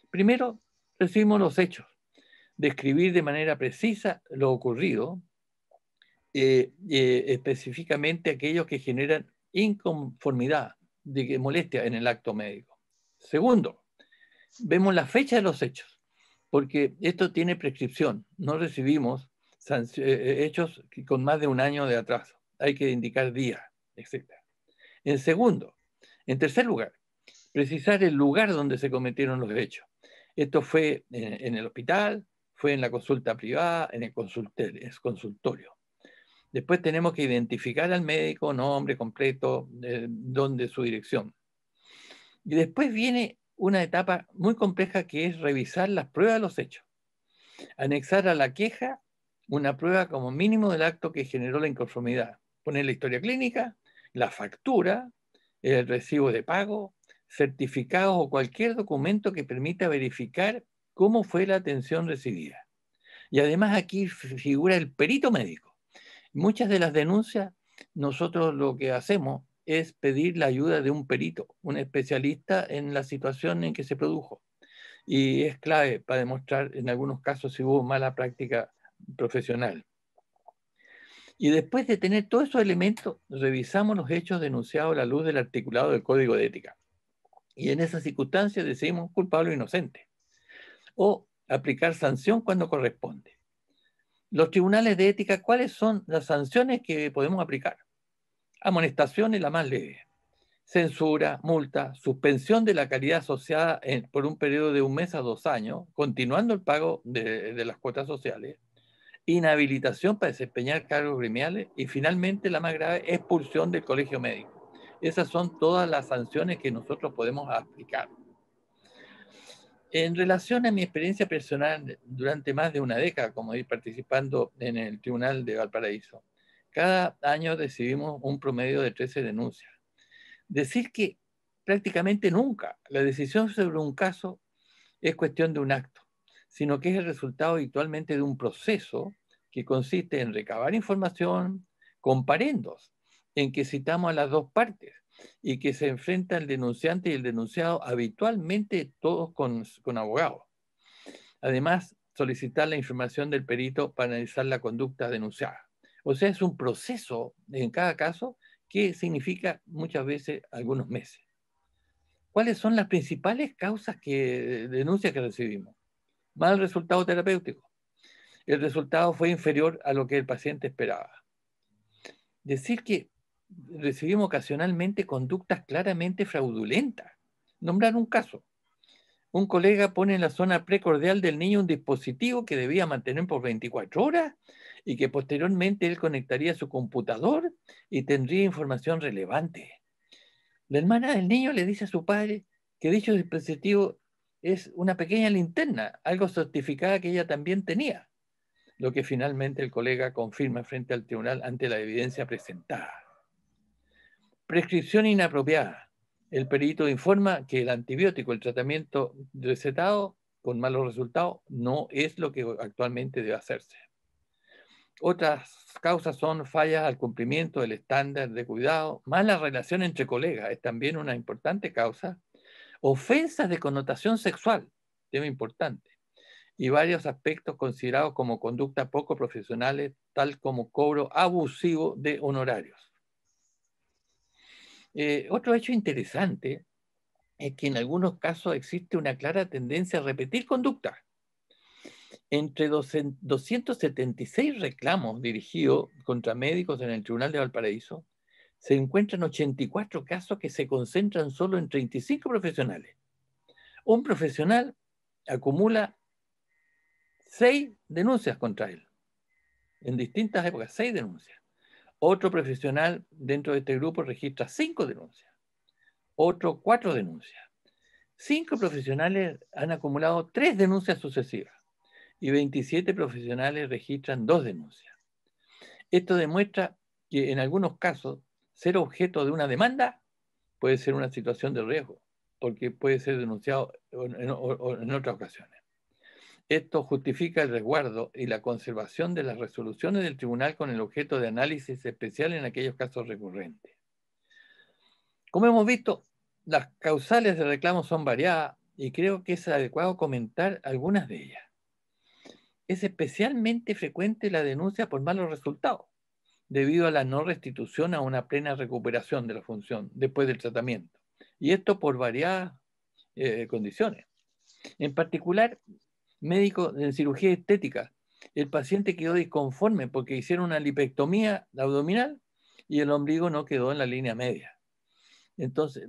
Primero, recibimos los hechos, describir de manera precisa lo ocurrido, específicamente aquellos que generan inconformidad, molestia en el acto médico. Segundo, vemos la fecha de los hechos, porque esto tiene prescripción. No recibimos hechos con más de 1 año de atraso. Hay que indicar días, etc. En tercer lugar, precisar el lugar donde se cometieron los hechos. Esto fue en el hospital, fue en la consulta privada, en el consultorio. Después tenemos que identificar al médico, nombre completo, dónde su dirección. Y después viene una etapa muy compleja que es revisar las pruebas de los hechos. Anexar a la queja una prueba como mínimo del acto que generó la inconformidad. Poner la historia clínica, la factura, el recibo de pago, certificados o cualquier documento que permita verificar cómo fue la atención recibida. Y además aquí figura el perito médico. Muchas de las denuncias, nosotros lo que hacemos es pedir la ayuda de un perito, un especialista en la situación en que se produjo. Y es clave para demostrar en algunos casos si hubo mala práctica profesional. Y después de tener todos esos elementos, revisamos los hechos denunciados a la luz del articulado del Código de Ética. Y en esas circunstancias decimos culpable o inocente. O aplicar sanción cuando corresponde. Los tribunales de ética, ¿cuáles son las sanciones que podemos aplicar? Amonestación es la más leve. Censura, multa, suspensión de la calidad asociada por un periodo de 1 mes a 2 años, continuando el pago de las cuotas sociales. inhabilitación para desempeñar cargos gremiales y finalmente la más grave, expulsión del colegio médico. Esas son todas las sanciones que nosotros podemos aplicar. En relación a mi experiencia personal durante más de una década, como ir participando en el Tribunal de Valparaíso, cada año recibimos un promedio de 13 denuncias. Decir que prácticamente nunca la decisión sobre un caso es cuestión de un acto, sino que es el resultado habitualmente de un proceso que consiste en recabar información, comparendos, en que citamos a las dos partes y que se enfrenta el denunciante y el denunciado habitualmente todos con abogados. Además, solicitar la información del perito para analizar la conducta denunciada. O sea, es un proceso en cada caso que significa muchas veces algunos meses. ¿Cuáles son las principales causas de denuncia que recibimos? Mal resultado terapéutico. El resultado fue inferior a lo que el paciente esperaba. Decir que recibimos ocasionalmente conductas claramente fraudulentas. Nombrar un caso. Un colega pone en la zona precordial del niño un dispositivo que debía mantener por 24 horas y que posteriormente él conectaría a su computador y tendría información relevante. La hermana del niño le dice a su padre que dicho dispositivo es una pequeña linterna, algo certificada que ella también tenía, lo que finalmente el colega confirma frente al tribunal ante la evidencia presentada. Prescripción inapropiada. El perito informa que el antibiótico, el tratamiento recetado con malos resultados, no es lo que actualmente debe hacerse. Otras causas son fallas al cumplimiento del estándar de cuidado, mala relación entre colegas, es también una importante causa, ofensas de connotación sexual, tema importante, y varios aspectos considerados como conductas poco profesionales, tal como cobro abusivo de honorarios. Otro hecho interesante es que en algunos casos existe una clara tendencia a repetir conductas. Entre 276 reclamos dirigidos contra médicos en el Tribunal de Valparaíso, se encuentran 84 casos que se concentran solo en 35 profesionales. Un profesional acumula 6 denuncias contra él, en distintas épocas, 6 denuncias. Otro profesional dentro de este grupo registra 5 denuncias. Otro 4 denuncias. 5 profesionales han acumulado 3 denuncias sucesivas y 27 profesionales registran 2 denuncias. Esto demuestra que en algunos casos ser objeto de una demanda puede ser una situación de riesgo, porque puede ser denunciado en otras ocasiones. Esto justifica el resguardo y la conservación de las resoluciones del tribunal con el objeto de análisis especial en aquellos casos recurrentes. Como hemos visto, las causales de reclamo son variadas y creo que es adecuado comentar algunas de ellas. Es especialmente frecuente la denuncia por malos resultados, debido a la no restitución a una plena recuperación de la función después del tratamiento. Y esto por variadas condiciones. En particular, médicos en cirugía estética, el paciente quedó disconforme porque hicieron una lipectomía abdominal y el ombligo no quedó en la línea media. Entonces,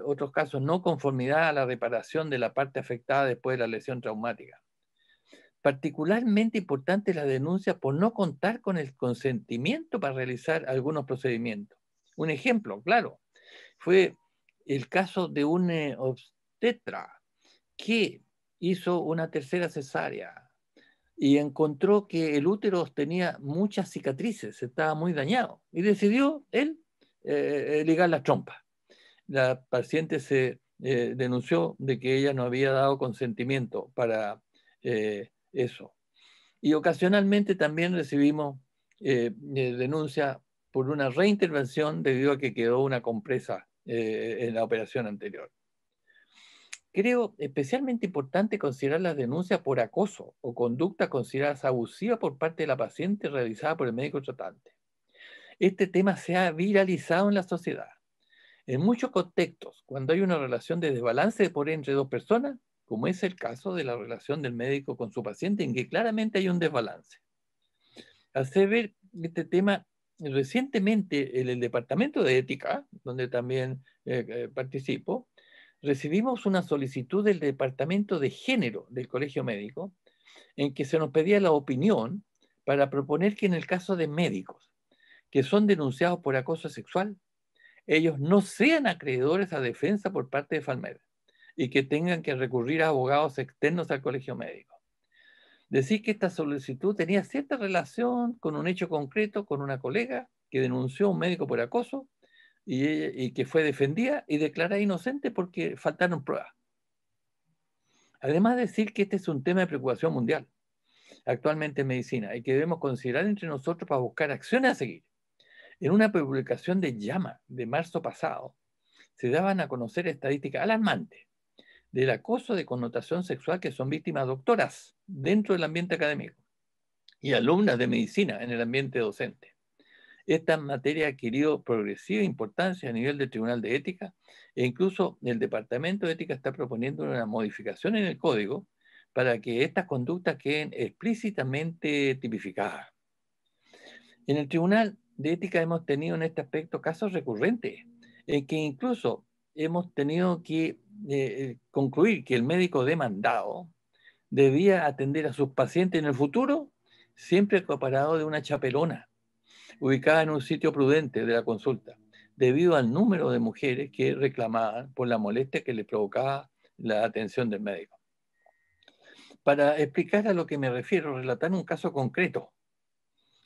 otros casos, no conformidad a la reparación de la parte afectada después de la lesión traumática. Particularmente importante es la denuncia por no contar con el consentimiento para realizar algunos procedimientos. Un ejemplo, claro, fue el caso de un obstetra que hizo una tercera cesárea y encontró que el útero tenía muchas cicatrices, estaba muy dañado y decidió él ligar las trompas. La paciente se denunció de que ella no había dado consentimiento para eso. Y ocasionalmente también recibimos denuncia por una reintervención debido a que quedó una compresa en la operación anterior. Creo especialmente importante considerar las denuncias por acoso o conducta consideradas abusiva por parte de la paciente realizada por el médico tratante. Este tema se ha viralizado en la sociedad. En muchos contextos, cuando hay una relación de desbalance de poder entre dos personas, como es el caso de la relación del médico con su paciente, en que claramente hay un desbalance. Hacer ver este tema recientemente en el Departamento de Ética, donde también participo, recibimos una solicitud del Departamento de Género del Colegio Médico, en que se nos pedía la opinión para proponer que en el caso de médicos que son denunciados por acoso sexual, ellos no sean acreedores a defensa por parte de Falmed y que tengan que recurrir a abogados externos al colegio médico. Decir que esta solicitud tenía cierta relación con un hecho concreto con una colega que denunció a un médico por acoso y que fue defendida y declarada inocente porque faltaron pruebas. Además, decir que este es un tema de preocupación mundial actualmente en medicina y que debemos considerar entre nosotros para buscar acciones a seguir. En una publicación de JAMA de marzo pasado, se daban a conocer estadísticas alarmantes del acoso de connotación sexual que son víctimas doctoras dentro del ambiente académico y alumnas de medicina en el ambiente docente. Esta materia ha adquirido progresiva importancia a nivel del Tribunal de Ética e incluso el Departamento de Ética está proponiendo una modificación en el código para que estas conductas queden explícitamente tipificadas. En el Tribunal de Ética hemos tenido en este aspecto casos recurrentes en que incluso hemos tenido que concluir que el médico demandado debía atender a sus pacientes en el futuro siempre acompañado de una chapelona ubicada en un sitio prudente de la consulta, debido al número de mujeres que reclamaban por la molestia que les provocaba la atención del médico. Para explicar a lo que me refiero, relatar un caso concreto.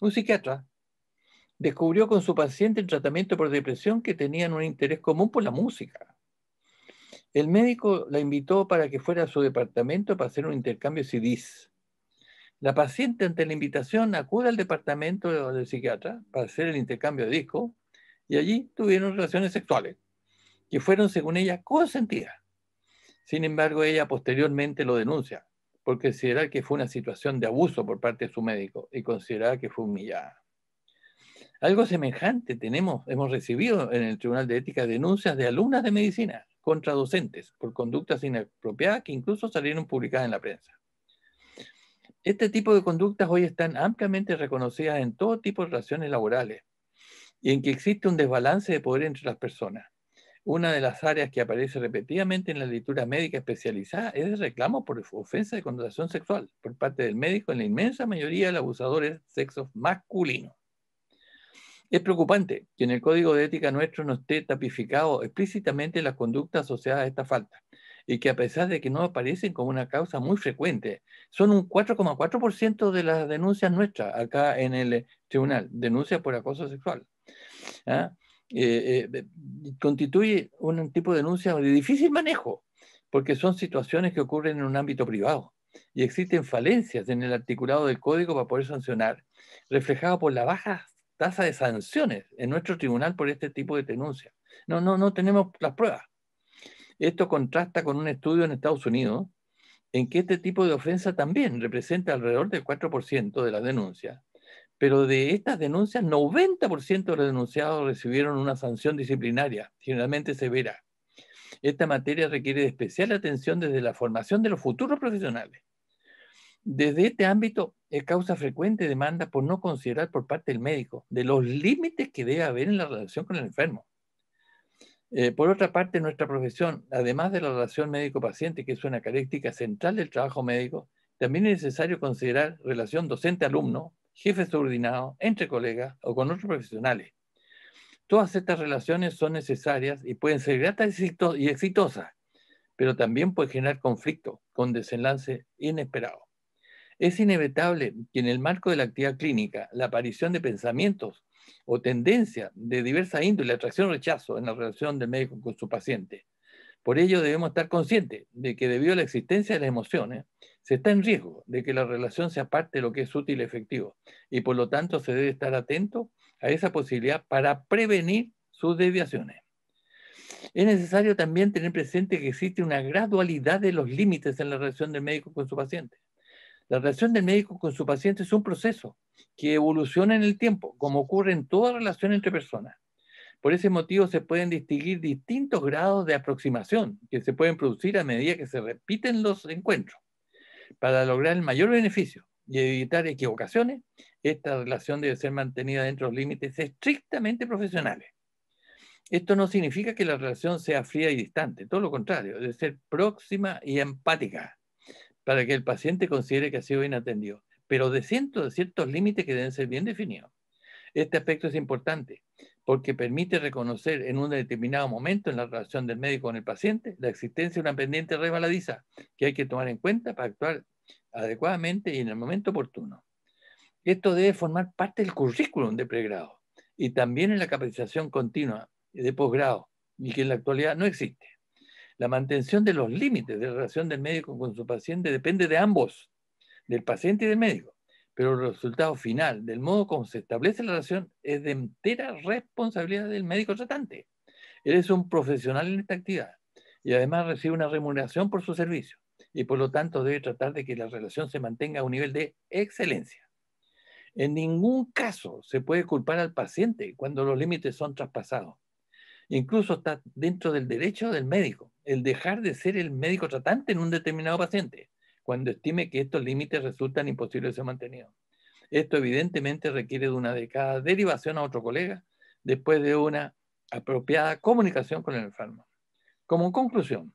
Un psiquiatra descubrió con su paciente en tratamiento por depresión que tenían un interés común por la música. El médico la invitó para que fuera a su departamento para hacer un intercambio de CDs. La paciente, ante la invitación, acude al departamento del psiquiatra para hacer el intercambio de discos y allí tuvieron relaciones sexuales, que fueron, según ella, consentidas. Sin embargo, ella posteriormente lo denuncia por considerar que fue una situación de abuso por parte de su médico y considerar que fue humillada. Algo semejante hemos recibido en el Tribunal de Ética denuncias de alumnas de medicina contra docentes por conductas inapropiadas que incluso salieron publicadas en la prensa. Este tipo de conductas hoy están ampliamente reconocidas en todo tipo de relaciones laborales y en que existe un desbalance de poder entre las personas. Una de las áreas que aparece repetidamente en la literatura médica especializada es el reclamo por ofensa de connotación sexual por parte del médico en la inmensa mayoría de los abusadores sexos masculinos. Es preocupante que en el código de ética nuestro no esté tipificado explícitamente las conductas asociadas a esta falta y que a pesar de que no aparecen como una causa muy frecuente, son un 4,4% de las denuncias nuestras acá en el tribunal, denuncias por acoso sexual. ¿Ah? Constituye un tipo de denuncia de difícil manejo, porque son situaciones que ocurren en un ámbito privado y existen falencias en el articulado del código para poder sancionar, reflejado por la baja tasa de sanciones en nuestro tribunal por este tipo de denuncias. No tenemos las pruebas. Esto contrasta con un estudio en Estados Unidos en que este tipo de ofensa también representa alrededor del 4% de las denuncias, pero de estas denuncias, 90% de los denunciados recibieron una sanción disciplinaria, generalmente severa. Esta materia requiere de especial atención desde la formación de los futuros profesionales. Desde este ámbito, es causa frecuente demanda por no considerar por parte del médico de los límites que debe haber en la relación con el enfermo. Por otra parte, nuestra profesión, además de la relación médico-paciente, que es una característica central del trabajo médico, también es necesario considerar relación docente-alumno, jefe subordinado, entre colegas o con otros profesionales. Todas estas relaciones son necesarias y pueden ser gratas y exitosas, pero también pueden generar conflicto con desenlace inesperado. Es inevitable que en el marco de la actividad clínica, la aparición de pensamientos o tendencias de diversa índole, atracción o rechazo en la relación del médico con su paciente. Por ello debemos estar conscientes de que debido a la existencia de las emociones, se está en riesgo de que la relación sea parte de lo que es útil y efectivo, y por lo tanto se debe estar atento a esa posibilidad para prevenir sus desviaciones. Es necesario también tener presente que existe una gradualidad de los límites en la relación del médico con su paciente. La relación del médico con su paciente es un proceso que evoluciona en el tiempo, como ocurre en toda relación entre personas. Por ese motivo se pueden distinguir distintos grados de aproximación que se pueden producir a medida que se repiten los encuentros. Para lograr el mayor beneficio y evitar equivocaciones, esta relación debe ser mantenida dentro de los límites estrictamente profesionales. Esto no significa que la relación sea fría y distante, todo lo contrario, debe ser próxima y empática, para que el paciente considere que ha sido bien atendido. pero de ciertos límites que deben ser bien definidos. Este aspecto es importante porque permite reconocer en un determinado momento en la relación del médico con el paciente la existencia de una pendiente resbaladiza que hay que tomar en cuenta para actuar adecuadamente y en el momento oportuno. Esto debe formar parte del currículum de pregrado y también en la capacitación continua de posgrado, y que en la actualidad no existe. La mantención de los límites de la relación del médico con su paciente depende de ambos, del paciente y del médico, pero el resultado final, del modo como se establece la relación, es de entera responsabilidad del médico tratante. Él es un profesional en esta actividad y además recibe una remuneración por su servicio y por lo tanto debe tratar de que la relación se mantenga a un nivel de excelencia. En ningún caso se puede culpar al paciente cuando los límites son traspasados. Incluso está dentro del derecho del médico el dejar de ser el médico tratante en un determinado paciente cuando estime que estos límites resultan imposibles de ser mantenidos. Esto evidentemente requiere de una adecuada derivación a otro colega después de una apropiada comunicación con el enfermo. Como conclusión,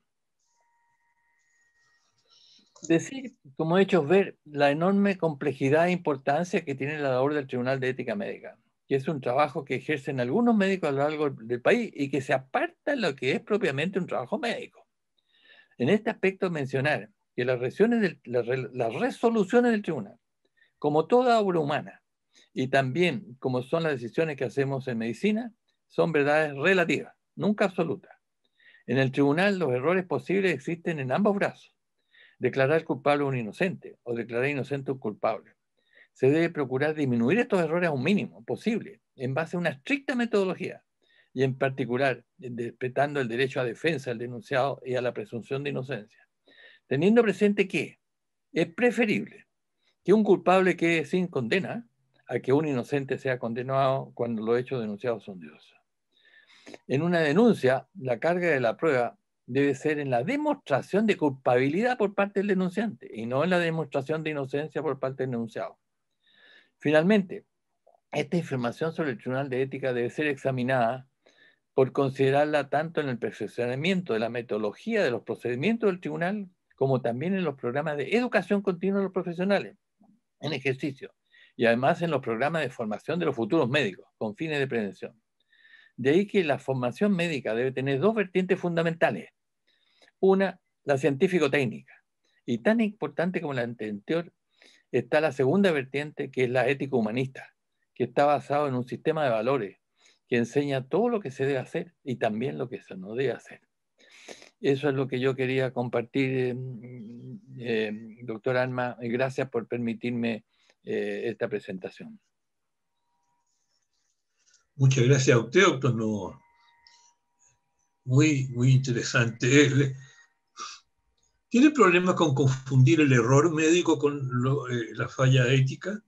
decir, como he hecho ver, la enorme complejidad e importancia que tiene la labor del Tribunal de Ética Médica, que es un trabajo que ejercen algunos médicos a lo largo del país y que se aparta en lo que es propiamente un trabajo médico. En este aspecto mencionar que las resoluciones del tribunal, como toda obra humana, y también como son las decisiones que hacemos en medicina, son verdades relativas, nunca absolutas. En el tribunal los errores posibles existen en ambos brazos. Declarar culpable a un inocente o declarar inocente a un culpable. Se debe procurar disminuir estos errores a un mínimo posible en base a una estricta metodología y en particular respetando el derecho a defensa del denunciado y a la presunción de inocencia, teniendo presente que es preferible que un culpable quede sin condena a que un inocente sea condenado cuando los hechos denunciados son dolosos. En una denuncia, la carga de la prueba debe ser en la demostración de culpabilidad por parte del denunciante y no en la demostración de inocencia por parte del denunciado. Finalmente, esta información sobre el Tribunal de Ética debe ser examinada por considerarla tanto en el perfeccionamiento de la metodología de los procedimientos del tribunal como también en los programas de educación continua de los profesionales, en ejercicio, y además en los programas de formación de los futuros médicos con fines de prevención. De ahí que la formación médica debe tener dos vertientes fundamentales. Una, la científico-técnica. Y tan importante como la anterior está la segunda vertiente, que es la ético-humanista, que está basado en un sistema de valores que enseña todo lo que se debe hacer y también lo que se no debe hacer. Eso es lo que yo quería compartir, doctor Alma, y gracias por permitirme esta presentación. Muchas gracias a usted, doctor Novoa. Muy interesante. ¿Tiene problemas con confundir el error médico con la falla ética?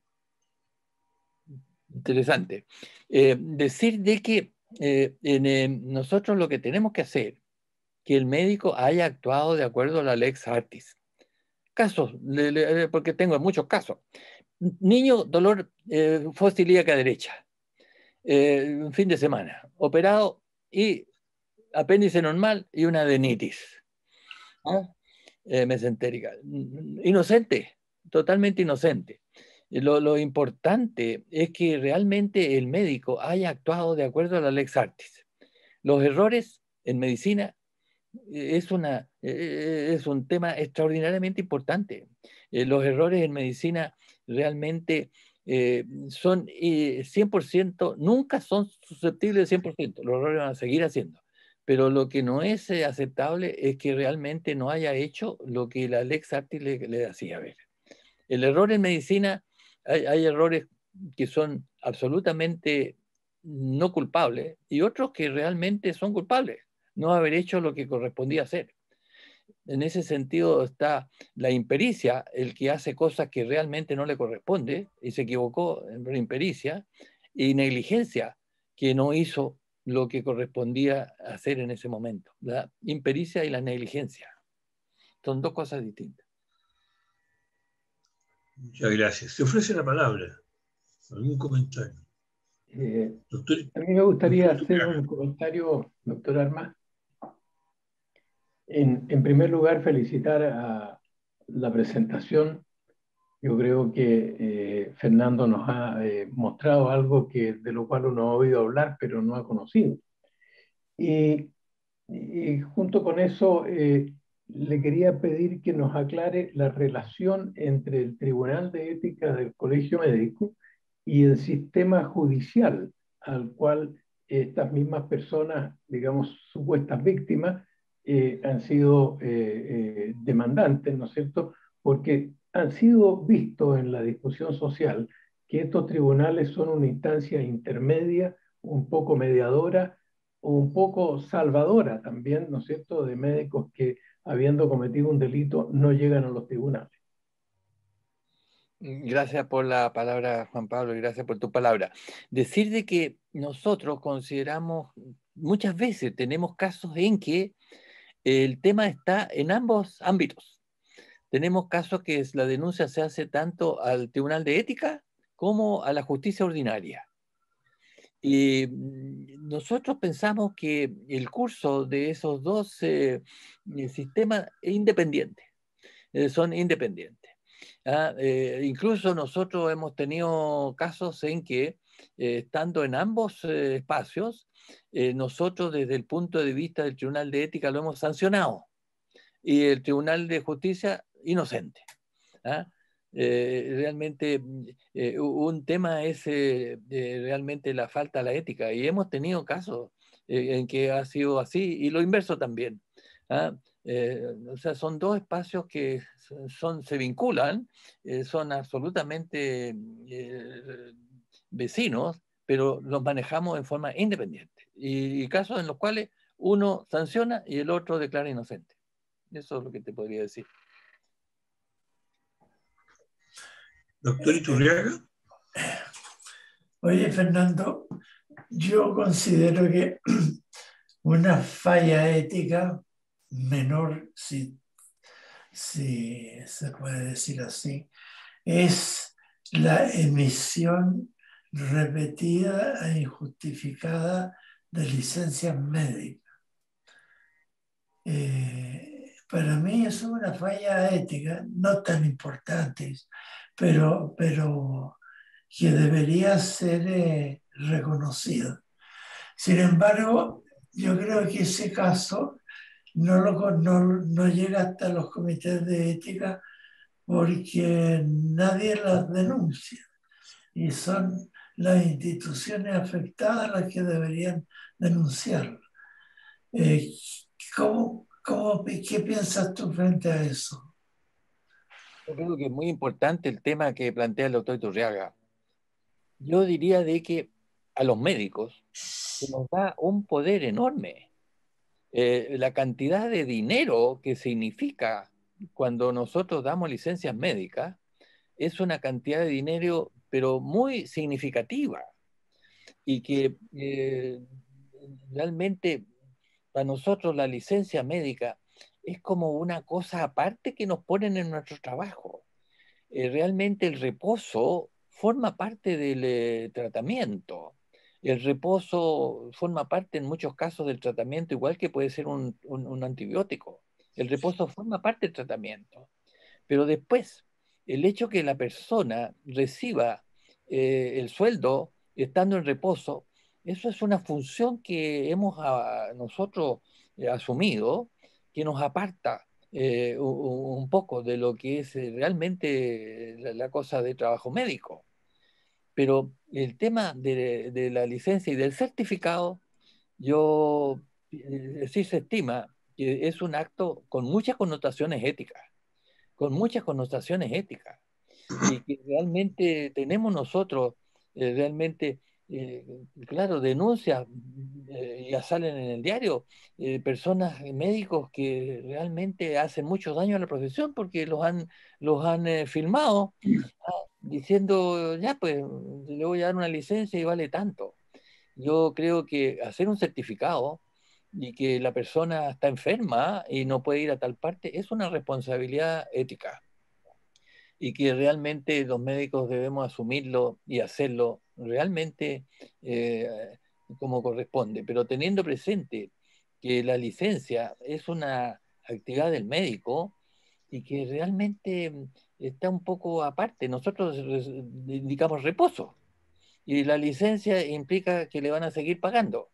Interesante. Decir de que nosotros lo que tenemos que hacer, que el médico haya actuado de acuerdo a la lex artis. Casos, porque tengo muchos casos. Niño, dolor fosa ilíaca derecha. Un fin de semana. Operado y apéndice normal y una adenitis. Mesentérica. Inocente, totalmente inocente. Lo importante es que realmente el médico haya actuado de acuerdo a la lex artis. Los errores en medicina es un tema extraordinariamente importante. Los errores en medicina realmente son 100%, nunca son susceptibles de 100%, los errores van a seguir haciendo. Pero lo que no es aceptable es que realmente no haya hecho lo que la lex artis le hacía ver. El error en medicina, hay errores que son absolutamente no culpables y otros que realmente son culpables, no haber hecho lo que correspondía hacer. En ese sentido está la impericia, el que hace cosas que realmente no le corresponde y se equivocó en la impericia, y negligencia, que no hizo lo que correspondía hacer en ese momento. La impericia y la negligencia son dos cosas distintas. Muchas gracias. Se ofrece la palabra. ¿Algún comentario? Doctor, a mí me gustaría hacer un comentario, doctor Arma. En primer lugar, felicitar a la presentación Yo creo que Fernando nos ha mostrado algo de lo cual uno ha oído hablar, pero no ha conocido. Y junto con eso, le quería pedir que nos aclare la relación entre el Tribunal de Ética del Colegio Médico y el sistema judicial al cual estas mismas personas, digamos, supuestas víctimas, han sido demandantes, ¿no es cierto? Porque han sido vistos en la discusión social que estos tribunales son una instancia intermedia, un poco mediadora, un poco salvadora también, ¿no es cierto?, de médicos que, habiendo cometido un delito, no llegan a los tribunales. Gracias por la palabra, Juan Pablo, y gracias por tu palabra. Decir de que nosotros consideramos, muchas veces tenemos casos en que el tema está en ambos ámbitos. Tenemos casos que la denuncia se hace tanto al Tribunal de Ética como a la justicia ordinaria. Y nosotros pensamos que el curso de esos dos sistemas es independiente, son independientes. Incluso nosotros hemos tenido casos en que, estando en ambos espacios, nosotros desde el punto de vista del Tribunal de Ética lo hemos sancionado y el Tribunal de Justicia inocente. Realmente un tema es realmente la falta de la ética, y hemos tenido casos en que ha sido así, y lo inverso también. O sea, son dos espacios que se vinculan, son absolutamente vecinos, pero los manejamos en forma independiente, y casos en los cuales uno sanciona y el otro declara inocente. Eso es lo que te podría decir. Doctor Iturriaga. Oye, Fernando, yo considero que una falla ética menor, si se puede decir así, es la emisión repetida e injustificada de licencias médicas. Para mí es una falla ética, no tan importante, pero que debería ser reconocida. Sin embargo, yo creo que ese caso no llega hasta los comités de ética porque nadie las denuncia y son las instituciones afectadas las que deberían denunciarlo. ¿Qué piensas tú frente a eso? Yo creo que es muy importante el tema que plantea el doctor Iturriaga. Yo diría de que a los médicos se nos da un poder enorme. La cantidad de dinero que significa cuando nosotros damos licencias médicas es una cantidad de dinero, pero muy significativa, y que realmente para nosotros la licencia médica es como una cosa aparte que nos ponen en nuestro trabajo. Realmente el reposo forma parte del tratamiento. El reposo forma parte en muchos casos del tratamiento, igual que puede ser un antibiótico. El reposo forma parte del tratamiento. Pero después, el hecho que la persona reciba el sueldo estando en reposo, eso es una función que hemos nosotros asumido, que nos aparta un poco de lo que es realmente la cosa de trabajo médico. Pero el tema de la licencia y del certificado, yo sí se estima que es un acto con muchas connotaciones éticas, y que realmente tenemos nosotros, realmente, claro, denuncias, ya salen en el diario, personas, médicos que realmente hacen mucho daño a la profesión porque los han filmado diciendo, ya pues, le voy a dar una licencia y vale tanto. Yo creo que hacer un certificado y que la persona está enferma y no puede ir a tal parte es una responsabilidad ética, y que realmente los médicos debemos asumirlo y hacerlo realmente como corresponde, pero teniendo presente que la licencia es una actividad del médico y que realmente está un poco aparte. Nosotros indicamos reposo y la licencia implica que le van a seguir pagando.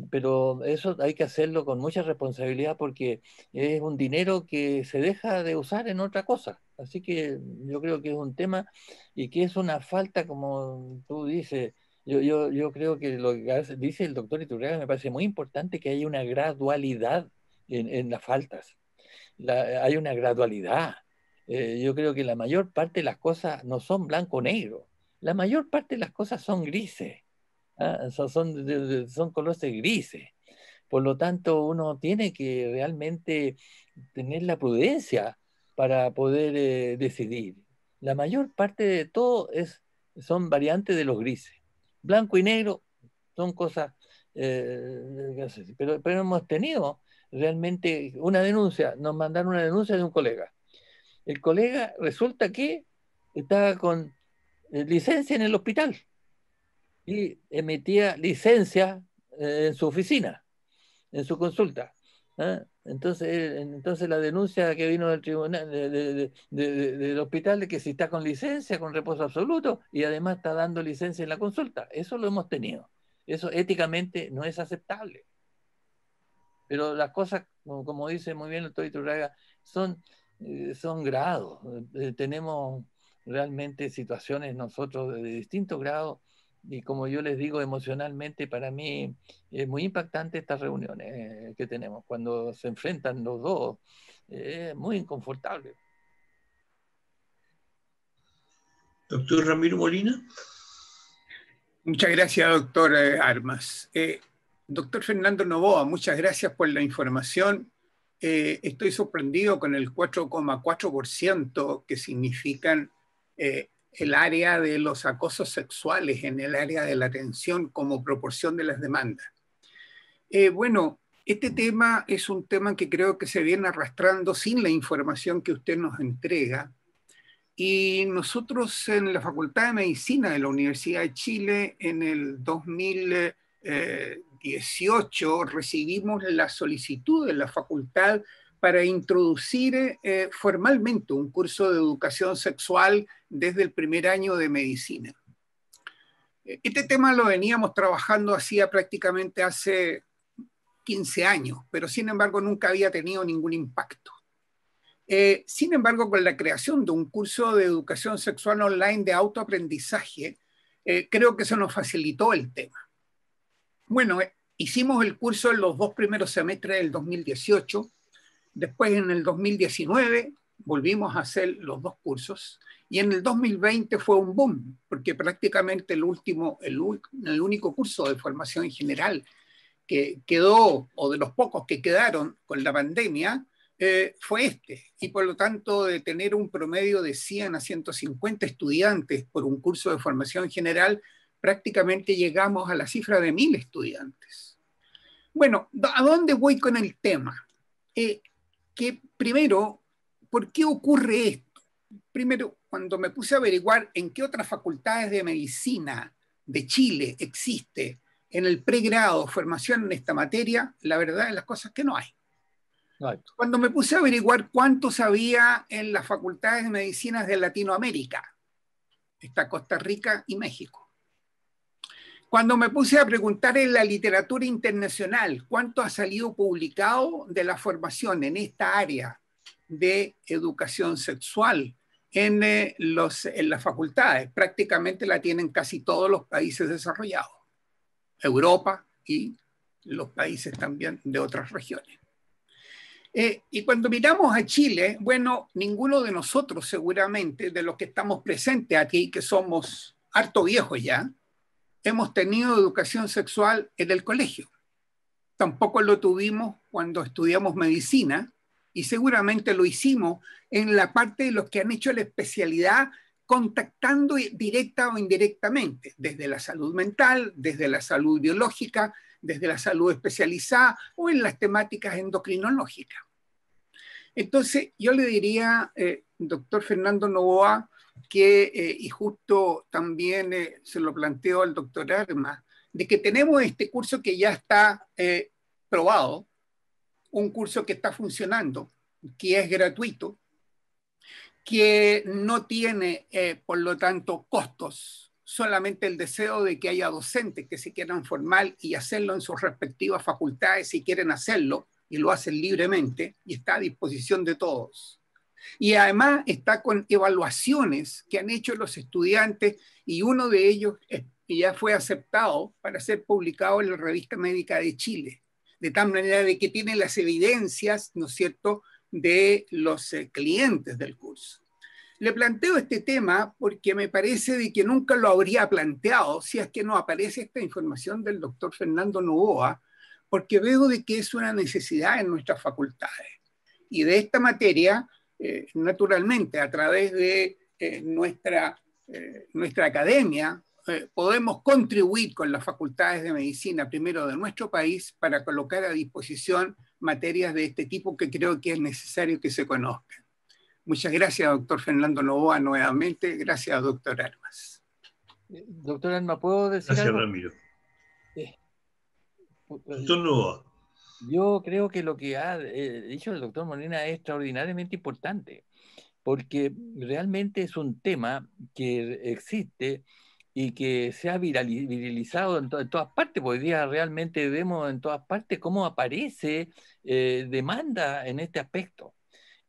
Pero eso hay que hacerlo con mucha responsabilidad porque es un dinero que se deja de usar en otra cosa. Así que yo creo que es un tema y que es una falta, como tú dices. Yo creo que lo que dice el doctor Iturriaga me parece muy importante, que haya una gradualidad en las faltas. Hay una gradualidad. Yo creo que la mayor parte de las cosas no son blanco-negro. La mayor parte de las cosas son grises. Son colores grises. Por lo tanto, uno tiene que realmente tener la prudencia para poder decidir. La mayor parte de todo son variantes de los grises. Blanco y negro son cosas, pero hemos tenido realmente una denuncia, nos mandaron una denuncia de un colega. El colega resulta que estaba con licencia en el hospital y emitía licencia en su oficina, en su consulta. Entonces la denuncia que vino del tribunal, del hospital, de que si está con licencia, con reposo absoluto, y además está dando licencia en la consulta. Eso lo hemos tenido. Eso éticamente no es aceptable. Pero las cosas, como dice muy bien el doctor Iturriaga, son grados. Tenemos realmente situaciones nosotros de distintos grados. Y como yo les digo, emocionalmente para mí es muy impactante estas reuniones que tenemos. Cuando se enfrentan los dos, es muy inconfortable. Doctor Ramiro Molina. Muchas gracias, doctor Armas. Doctor Fernando Novoa, muchas gracias por la información. Estoy sorprendido con el 4,4% que significan el área de los acosos sexuales en el área de la atención como proporción de las demandas. Bueno, este tema es un tema que creo que se viene arrastrando sin la información que usted nos entrega. Y nosotros en la Facultad de Medicina de la Universidad de Chile en el 2018 recibimos la solicitud de la facultad para introducir formalmente un curso de educación sexual desde el primer año de medicina. Este tema lo veníamos trabajando hacía prácticamente hace 15 años, pero sin embargo nunca había tenido ningún impacto. Sin embargo, con la creación de un curso de educación sexual online de autoaprendizaje, creo que se nos facilitó el tema. Bueno, hicimos el curso en los 2 primeros semestres del 2018, después en el 2019 volvimos a hacer los 2 cursos, y en el 2020 fue un boom, porque prácticamente el único curso de formación general que quedó, o de los pocos que quedaron con la pandemia, fue este, y por lo tanto de tener un promedio de 100 a 150 estudiantes por un curso de formación general, prácticamente llegamos a la cifra de 1000 estudiantes. Bueno, ¿a dónde voy con el tema? Que primero, ¿por qué ocurre esto? Primero, cuando me puse a averiguar en qué otras facultades de medicina de Chile existe en el pregrado formación en esta materia, la verdad de las cosas es que no hay. Cuando me puse a averiguar cuántos había en las facultades de medicinas de Latinoamérica, está Costa Rica y México. Cuando me puse a preguntar en la literatura internacional cuánto ha salido publicado de la formación en esta área de educación sexual en las facultades, prácticamente la tienen casi todos los países desarrollados, Europa y los países también de otras regiones. Y cuando miramos a Chile, bueno, ninguno de nosotros seguramente, de los que estamos presentes aquí, que somos harto viejos ya, hemos tenido educación sexual en el colegio. Tampoco lo tuvimos cuando estudiamos medicina, y seguramente lo hicimos en la parte de los que han hecho la especialidad contactando directa o indirectamente, desde la salud mental, desde la salud biológica, desde la salud especializada o en las temáticas endocrinológicas. Entonces, yo le diría, doctor Fernando Novoa, que, y justo también se lo planteo al doctor Armas, de que tenemos este curso que ya está probado, un curso que está funcionando, que es gratuito, que no tiene, por lo tanto, costos, solamente el deseo de que haya docentes que se quieran formar y hacerlo en sus respectivas facultades si quieren hacerlo, y lo hacen libremente, y está a disposición de todos. Y además está con evaluaciones que han hecho los estudiantes, y uno de ellos ya fue aceptado para ser publicado en la Revista Médica de Chile, de tal manera de que tiene las evidencias, ¿no es cierto?, de los clientes del curso. Le planteo este tema porque me parece de que nunca lo habría planteado si es que no aparece esta información del doctor Fernando Novoa, porque veo de que es una necesidad en nuestras facultades. Y de esta materia, naturalmente, a través de nuestra academia, podemos contribuir con las facultades de medicina, primero de nuestro país, para colocar a disposición materias de este tipo que creo que es necesario que se conozcan. Muchas gracias, doctor Fernando Novoa, nuevamente. Gracias, doctor Armas. Doctor Armas, ¿puedo decir Gracias, algo? Ramiro. Doctor Novoa. Yo creo que lo que ha dicho el doctor Molina es extraordinariamente importante, porque realmente es un tema que existe y que se ha viralizado en todas partes. Hoy día realmente vemos en todas partes cómo aparece demanda en este aspecto.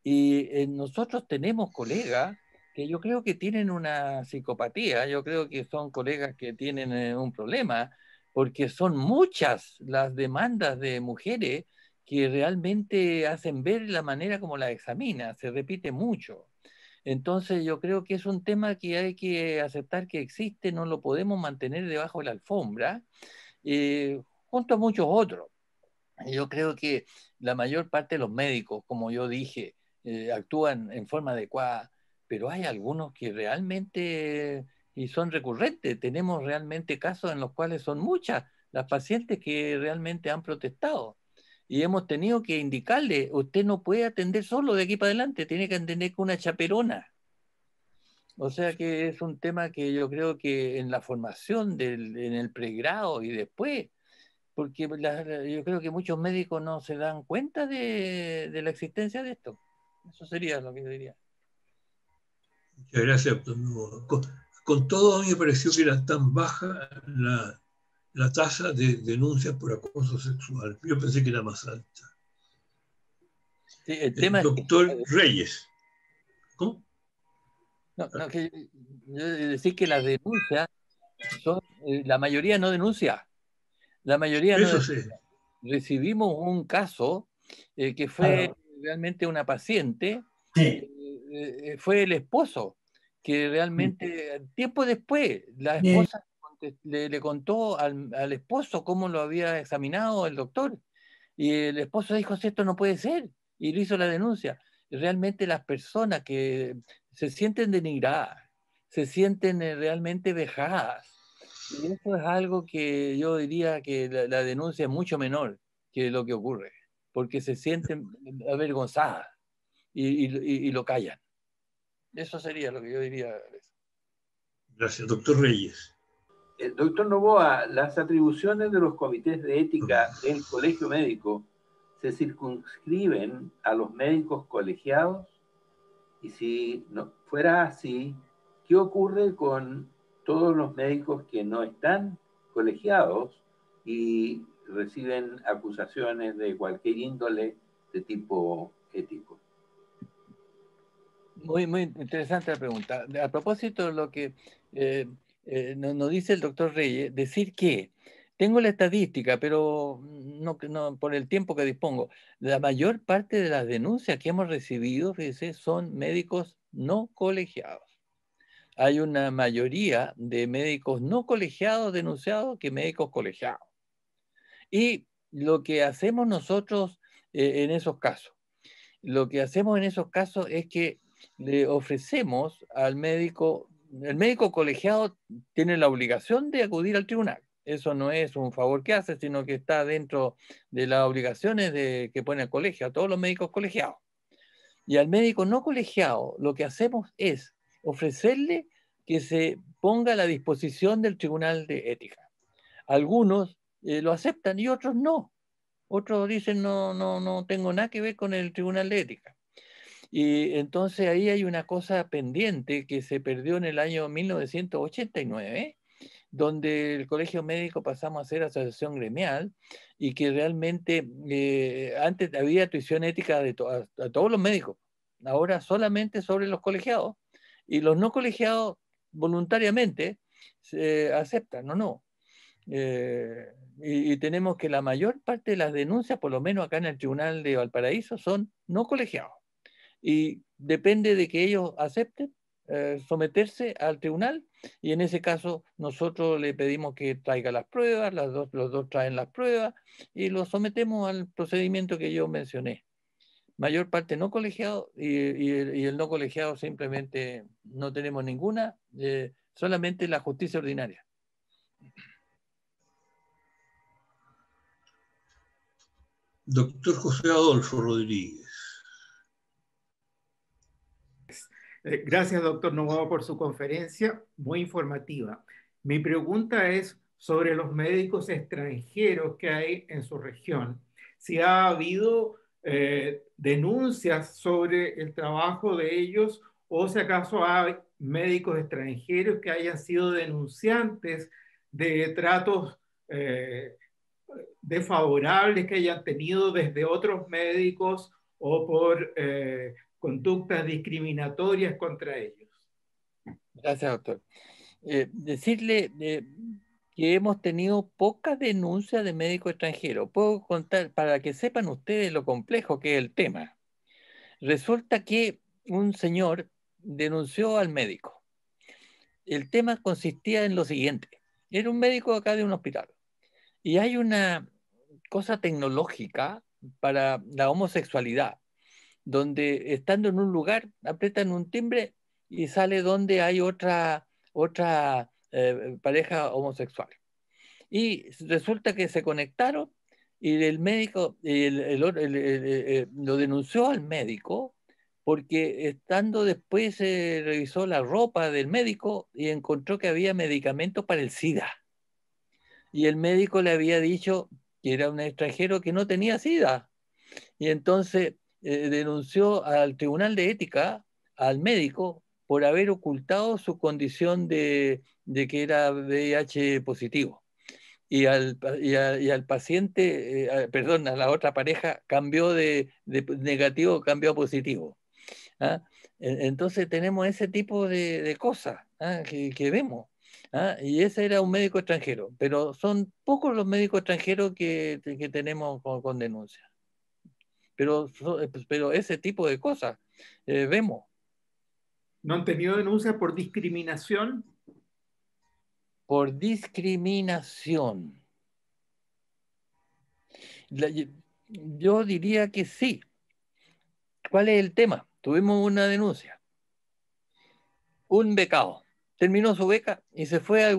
Y nosotros tenemos colegas que yo creo que tienen una psicopatía, yo creo que son colegas que tienen un problema, porque son muchas las demandas de mujeres que realmente hacen ver la manera como la examina, se repite mucho. Entonces yo creo que es un tema que hay que aceptar que existe, no lo podemos mantener debajo de la alfombra, junto a muchos otros. Yo creo que la mayor parte de los médicos, como yo dije, actúan en forma adecuada, pero hay algunos que realmente, y son recurrentes, tenemos realmente casos en los cuales son muchas las pacientes que realmente han protestado. Y hemos tenido que indicarle, usted no puede atender solo de aquí para adelante, tiene que atender con una chaperona. O sea que es un tema que yo creo que en la formación, en el pregrado y después, porque yo creo que muchos médicos no se dan cuenta de la existencia de esto. Eso sería lo que yo diría. Muchas gracias, doctor Novoa. Con todo, a mí me pareció que era tan baja la tasa de denuncias por acoso sexual. Yo pensé que era más alta. Sí, el tema doctor Reyes. ¿Cómo? No, que yo decir que las denuncias son, la mayoría no denuncia. La mayoría no denuncia. Sí. Recibimos un caso que fue realmente una paciente, sí. Fue el esposo, que realmente tiempo después la esposa le contó al esposo cómo lo había examinado el doctor, y el esposo dijo, esto no puede ser, y le hizo la denuncia. Y realmente las personas que se sienten denigradas, se sienten realmente vejadas, y eso es algo que yo diría que la denuncia es mucho menor que lo que ocurre, porque se sienten avergonzadas y lo callan. Eso sería lo que yo diría. Gracias, doctor Reyes. Doctor Novoa, las atribuciones de los comités de ética del Colegio Médico se circunscriben a los médicos colegiados, y si no fuera así, ¿qué ocurre con todos los médicos que no están colegiados y reciben acusaciones de cualquier índole de tipo ético? Muy interesante la pregunta. A propósito de lo que nos dice el doctor Reyes, decir que tengo la estadística, pero no por el tiempo que dispongo, la mayor parte de las denuncias que hemos recibido, fíjese, son médicos no colegiados. Hay una mayoría de médicos no colegiados denunciados que médicos colegiados. Y lo que hacemos nosotros en esos casos, es que le ofrecemos al médico, el médico colegiado tiene la obligación de acudir al tribunal. Eso no es un favor que hace, sino que está dentro de las obligaciones que pone el colegio, a todos los médicos colegiados. Y al médico no colegiado, lo que hacemos es ofrecerle que se ponga a la disposición del tribunal de ética. Algunos lo aceptan y otros no. Otros dicen, no tengo nada que ver con el tribunal de ética. Y entonces ahí hay una cosa pendiente que se perdió en el año 1989, donde el colegio médico pasamos a ser asociación gremial y que realmente antes había tuición ética a todos los médicos, ahora solamente sobre los colegiados, y los no colegiados voluntariamente se aceptan o no. Y tenemos que la mayor parte de las denuncias, por lo menos acá en el Tribunal de Valparaíso, son no colegiados. Y depende de que ellos acepten someterse al tribunal, y en ese caso nosotros le pedimos que traiga las pruebas, los dos traen las pruebas y los sometemos al procedimiento que yo mencioné. Mayor parte no colegiado y el no colegiado simplemente no tenemos ninguna, solamente la justicia ordinaria. Doctor José Adolfo Rodríguez. Gracias, doctor Novoa, por su conferencia, muy informativa. Mi pregunta es sobre los médicos extranjeros que hay en su región. Si ha habido denuncias sobre el trabajo de ellos, o si acaso hay médicos extranjeros que hayan sido denunciantes de tratos desfavorables que hayan tenido desde otros médicos o por conductas discriminatorias contra ellos. Gracias, doctor. Decirle que hemos tenido pocas denuncias de médicos extranjeros. Puedo contar, para que sepan ustedes lo complejo que es el tema. Resulta que un señor denunció al médico. El tema consistía en lo siguiente. Era un médico acá de un hospital. Y hay una cosa tecnológica para la homosexualidad, donde estando en un lugar, aprietan un timbre y sale donde hay otra pareja homosexual. Y resulta que se conectaron y el médico lo denunció al médico porque estando después revisó la ropa del médico y encontró que había medicamentos para el SIDA. Y el médico le había dicho que era un extranjero que no tenía SIDA. Y entonces denunció al Tribunal de Ética, al médico, por haber ocultado su condición de que era VIH positivo. Y al paciente, perdón, a la otra pareja, cambió de negativo, cambió a positivo. ¿Ah? Entonces tenemos ese tipo de cosas que vemos. Y ese era un médico extranjero, pero son pocos los médicos extranjeros que tenemos con denuncia. Pero ese tipo de cosas vemos. ¿No han tenido denuncias por discriminación? Por discriminación. Yo diría que sí. ¿Cuál es el tema? Tuvimos una denuncia. Un becado terminó su beca y se fue a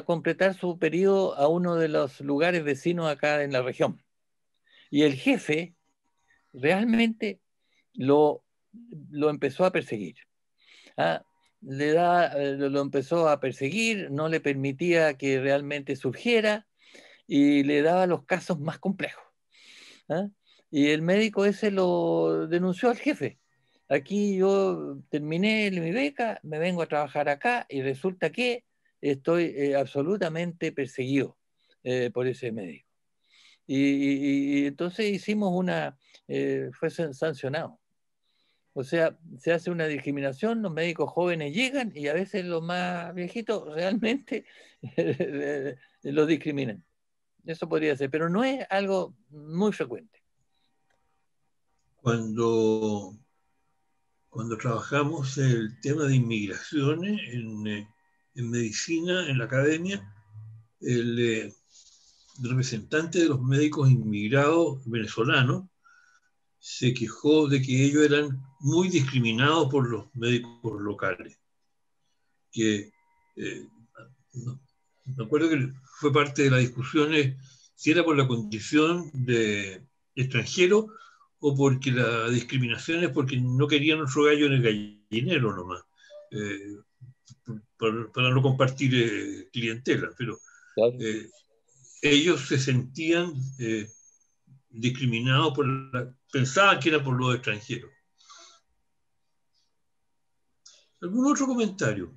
completar su periodo a uno de los lugares vecinos acá en la región. Y el jefe realmente lo empezó a perseguir. Lo empezó a perseguir, no le permitía que realmente surgiera y le daba los casos más complejos. Y el médico ese lo denunció al jefe. Aquí yo terminé mi beca, me vengo a trabajar acá y resulta que estoy absolutamente perseguido por ese médico. Y entonces hicimos fue sancionado. O sea, se hace una discriminación, los médicos jóvenes llegan y a veces los más viejitos realmente los discriminan. Eso podría ser, pero no es algo muy frecuente. Cuando trabajamos el tema de inmigraciones en medicina, en la academia, el representante de los médicos inmigrados venezolanos se quejó de que ellos eran muy discriminados por los médicos locales. Que me acuerdo que fue parte de las discusiones si era por la condición de extranjero o porque la discriminación es porque no querían otro gallo en el gallinero nomás, para no compartir clientela, pero claro. Ellos se sentían discriminados, pensaban que era por los extranjeros. ¿Algún otro comentario?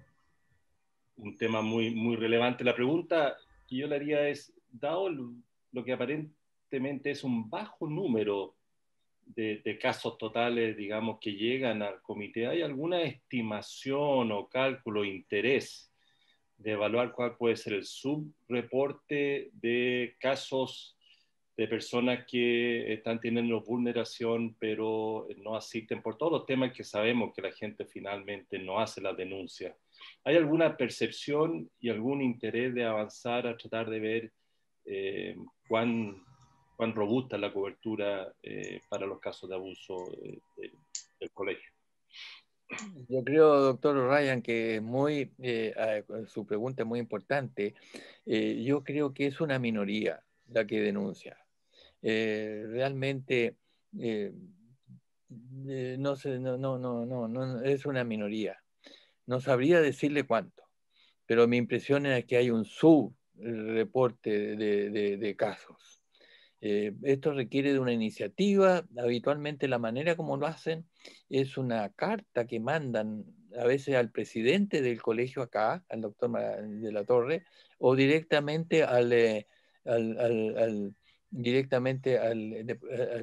Un tema muy relevante. La pregunta que yo le haría es, dado lo que aparentemente es un bajo número de casos totales, digamos, que llegan al comité, ¿hay alguna estimación o cálculo, interés de evaluar cuál puede ser el subreporte de casos de personas que están teniendo vulneración pero no asisten por todos los temas que sabemos que la gente finalmente no hace la denuncia? ¿Hay alguna percepción y algún interés de avanzar a tratar de ver cuán robusta es la cobertura para los casos de abuso del colegio? Yo creo, doctor Ryan, que su pregunta es muy importante. Yo creo que es una minoría la que denuncia. Realmente no sé, no, es una minoría. No sabría decirle cuánto, pero mi impresión es que hay un subreporte de casos. Esto requiere de una iniciativa. Habitualmente la manera como lo hacen es una carta que mandan a veces al presidente del colegio acá, al doctor de la Torre, o directamente al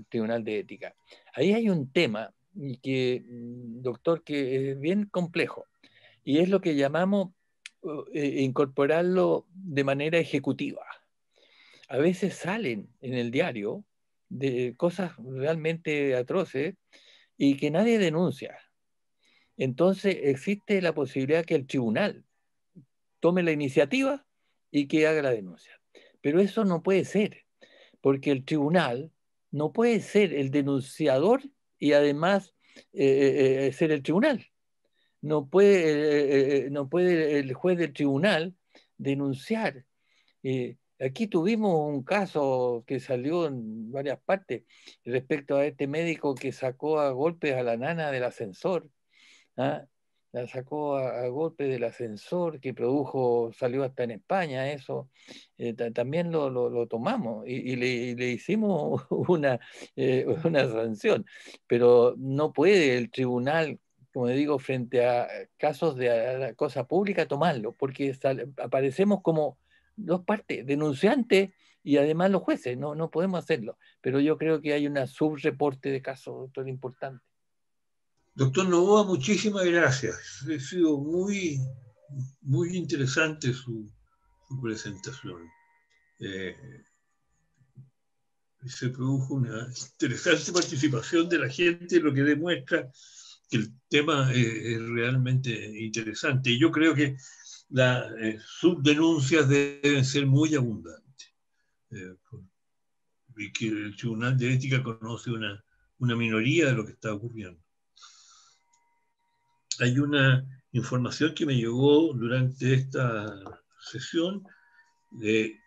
Tribunal de Ética. Ahí hay un tema, doctor, que es bien complejo, y es lo que llamamos incorporarlo de manera ejecutiva. A veces salen en el diario de cosas realmente atroces y que nadie denuncia. Entonces existe la posibilidad que el tribunal tome la iniciativa y que haga la denuncia. Pero eso no puede ser, porque el tribunal no puede ser el denunciador y además ser el tribunal. No puede el juez del tribunal denunciar. Aquí tuvimos un caso que salió en varias partes respecto a este médico que sacó a golpes a la nana del ascensor. ¿Ah? La sacó a golpes del ascensor que salió hasta en España eso. También lo tomamos y le hicimos una sanción. Pero no puede el tribunal, como digo, frente a casos de la cosa pública, tomarlo, porque aparecemos como dos partes, denunciantes y además los jueces. No podemos hacerlo. Pero yo creo que hay una subreporte de casos, doctor, importante. Doctor Novoa, muchísimas gracias. Ha sido muy interesante su presentación. Se produjo una interesante participación de la gente, lo que demuestra que el tema es realmente interesante. Y yo creo que las subdenuncias deben ser muy abundantes. Y que el Tribunal de Ética conoce una minoría de lo que está ocurriendo. Hay una información que me llegó durante esta sesión de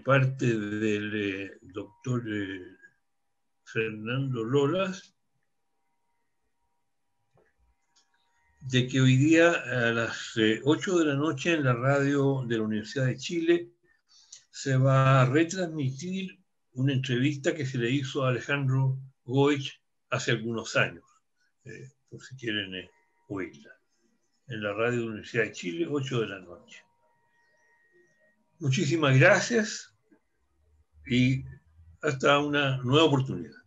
parte del doctor Fernando Lolas, de que hoy día a las 8 de la noche en la radio de la Universidad de Chile se va a retransmitir una entrevista que se le hizo a Alejandro Goich hace algunos años. Por si quieren oírla, en la radio de la Universidad de Chile, 8 de la noche. Muchísimas gracias y hasta una nueva oportunidad.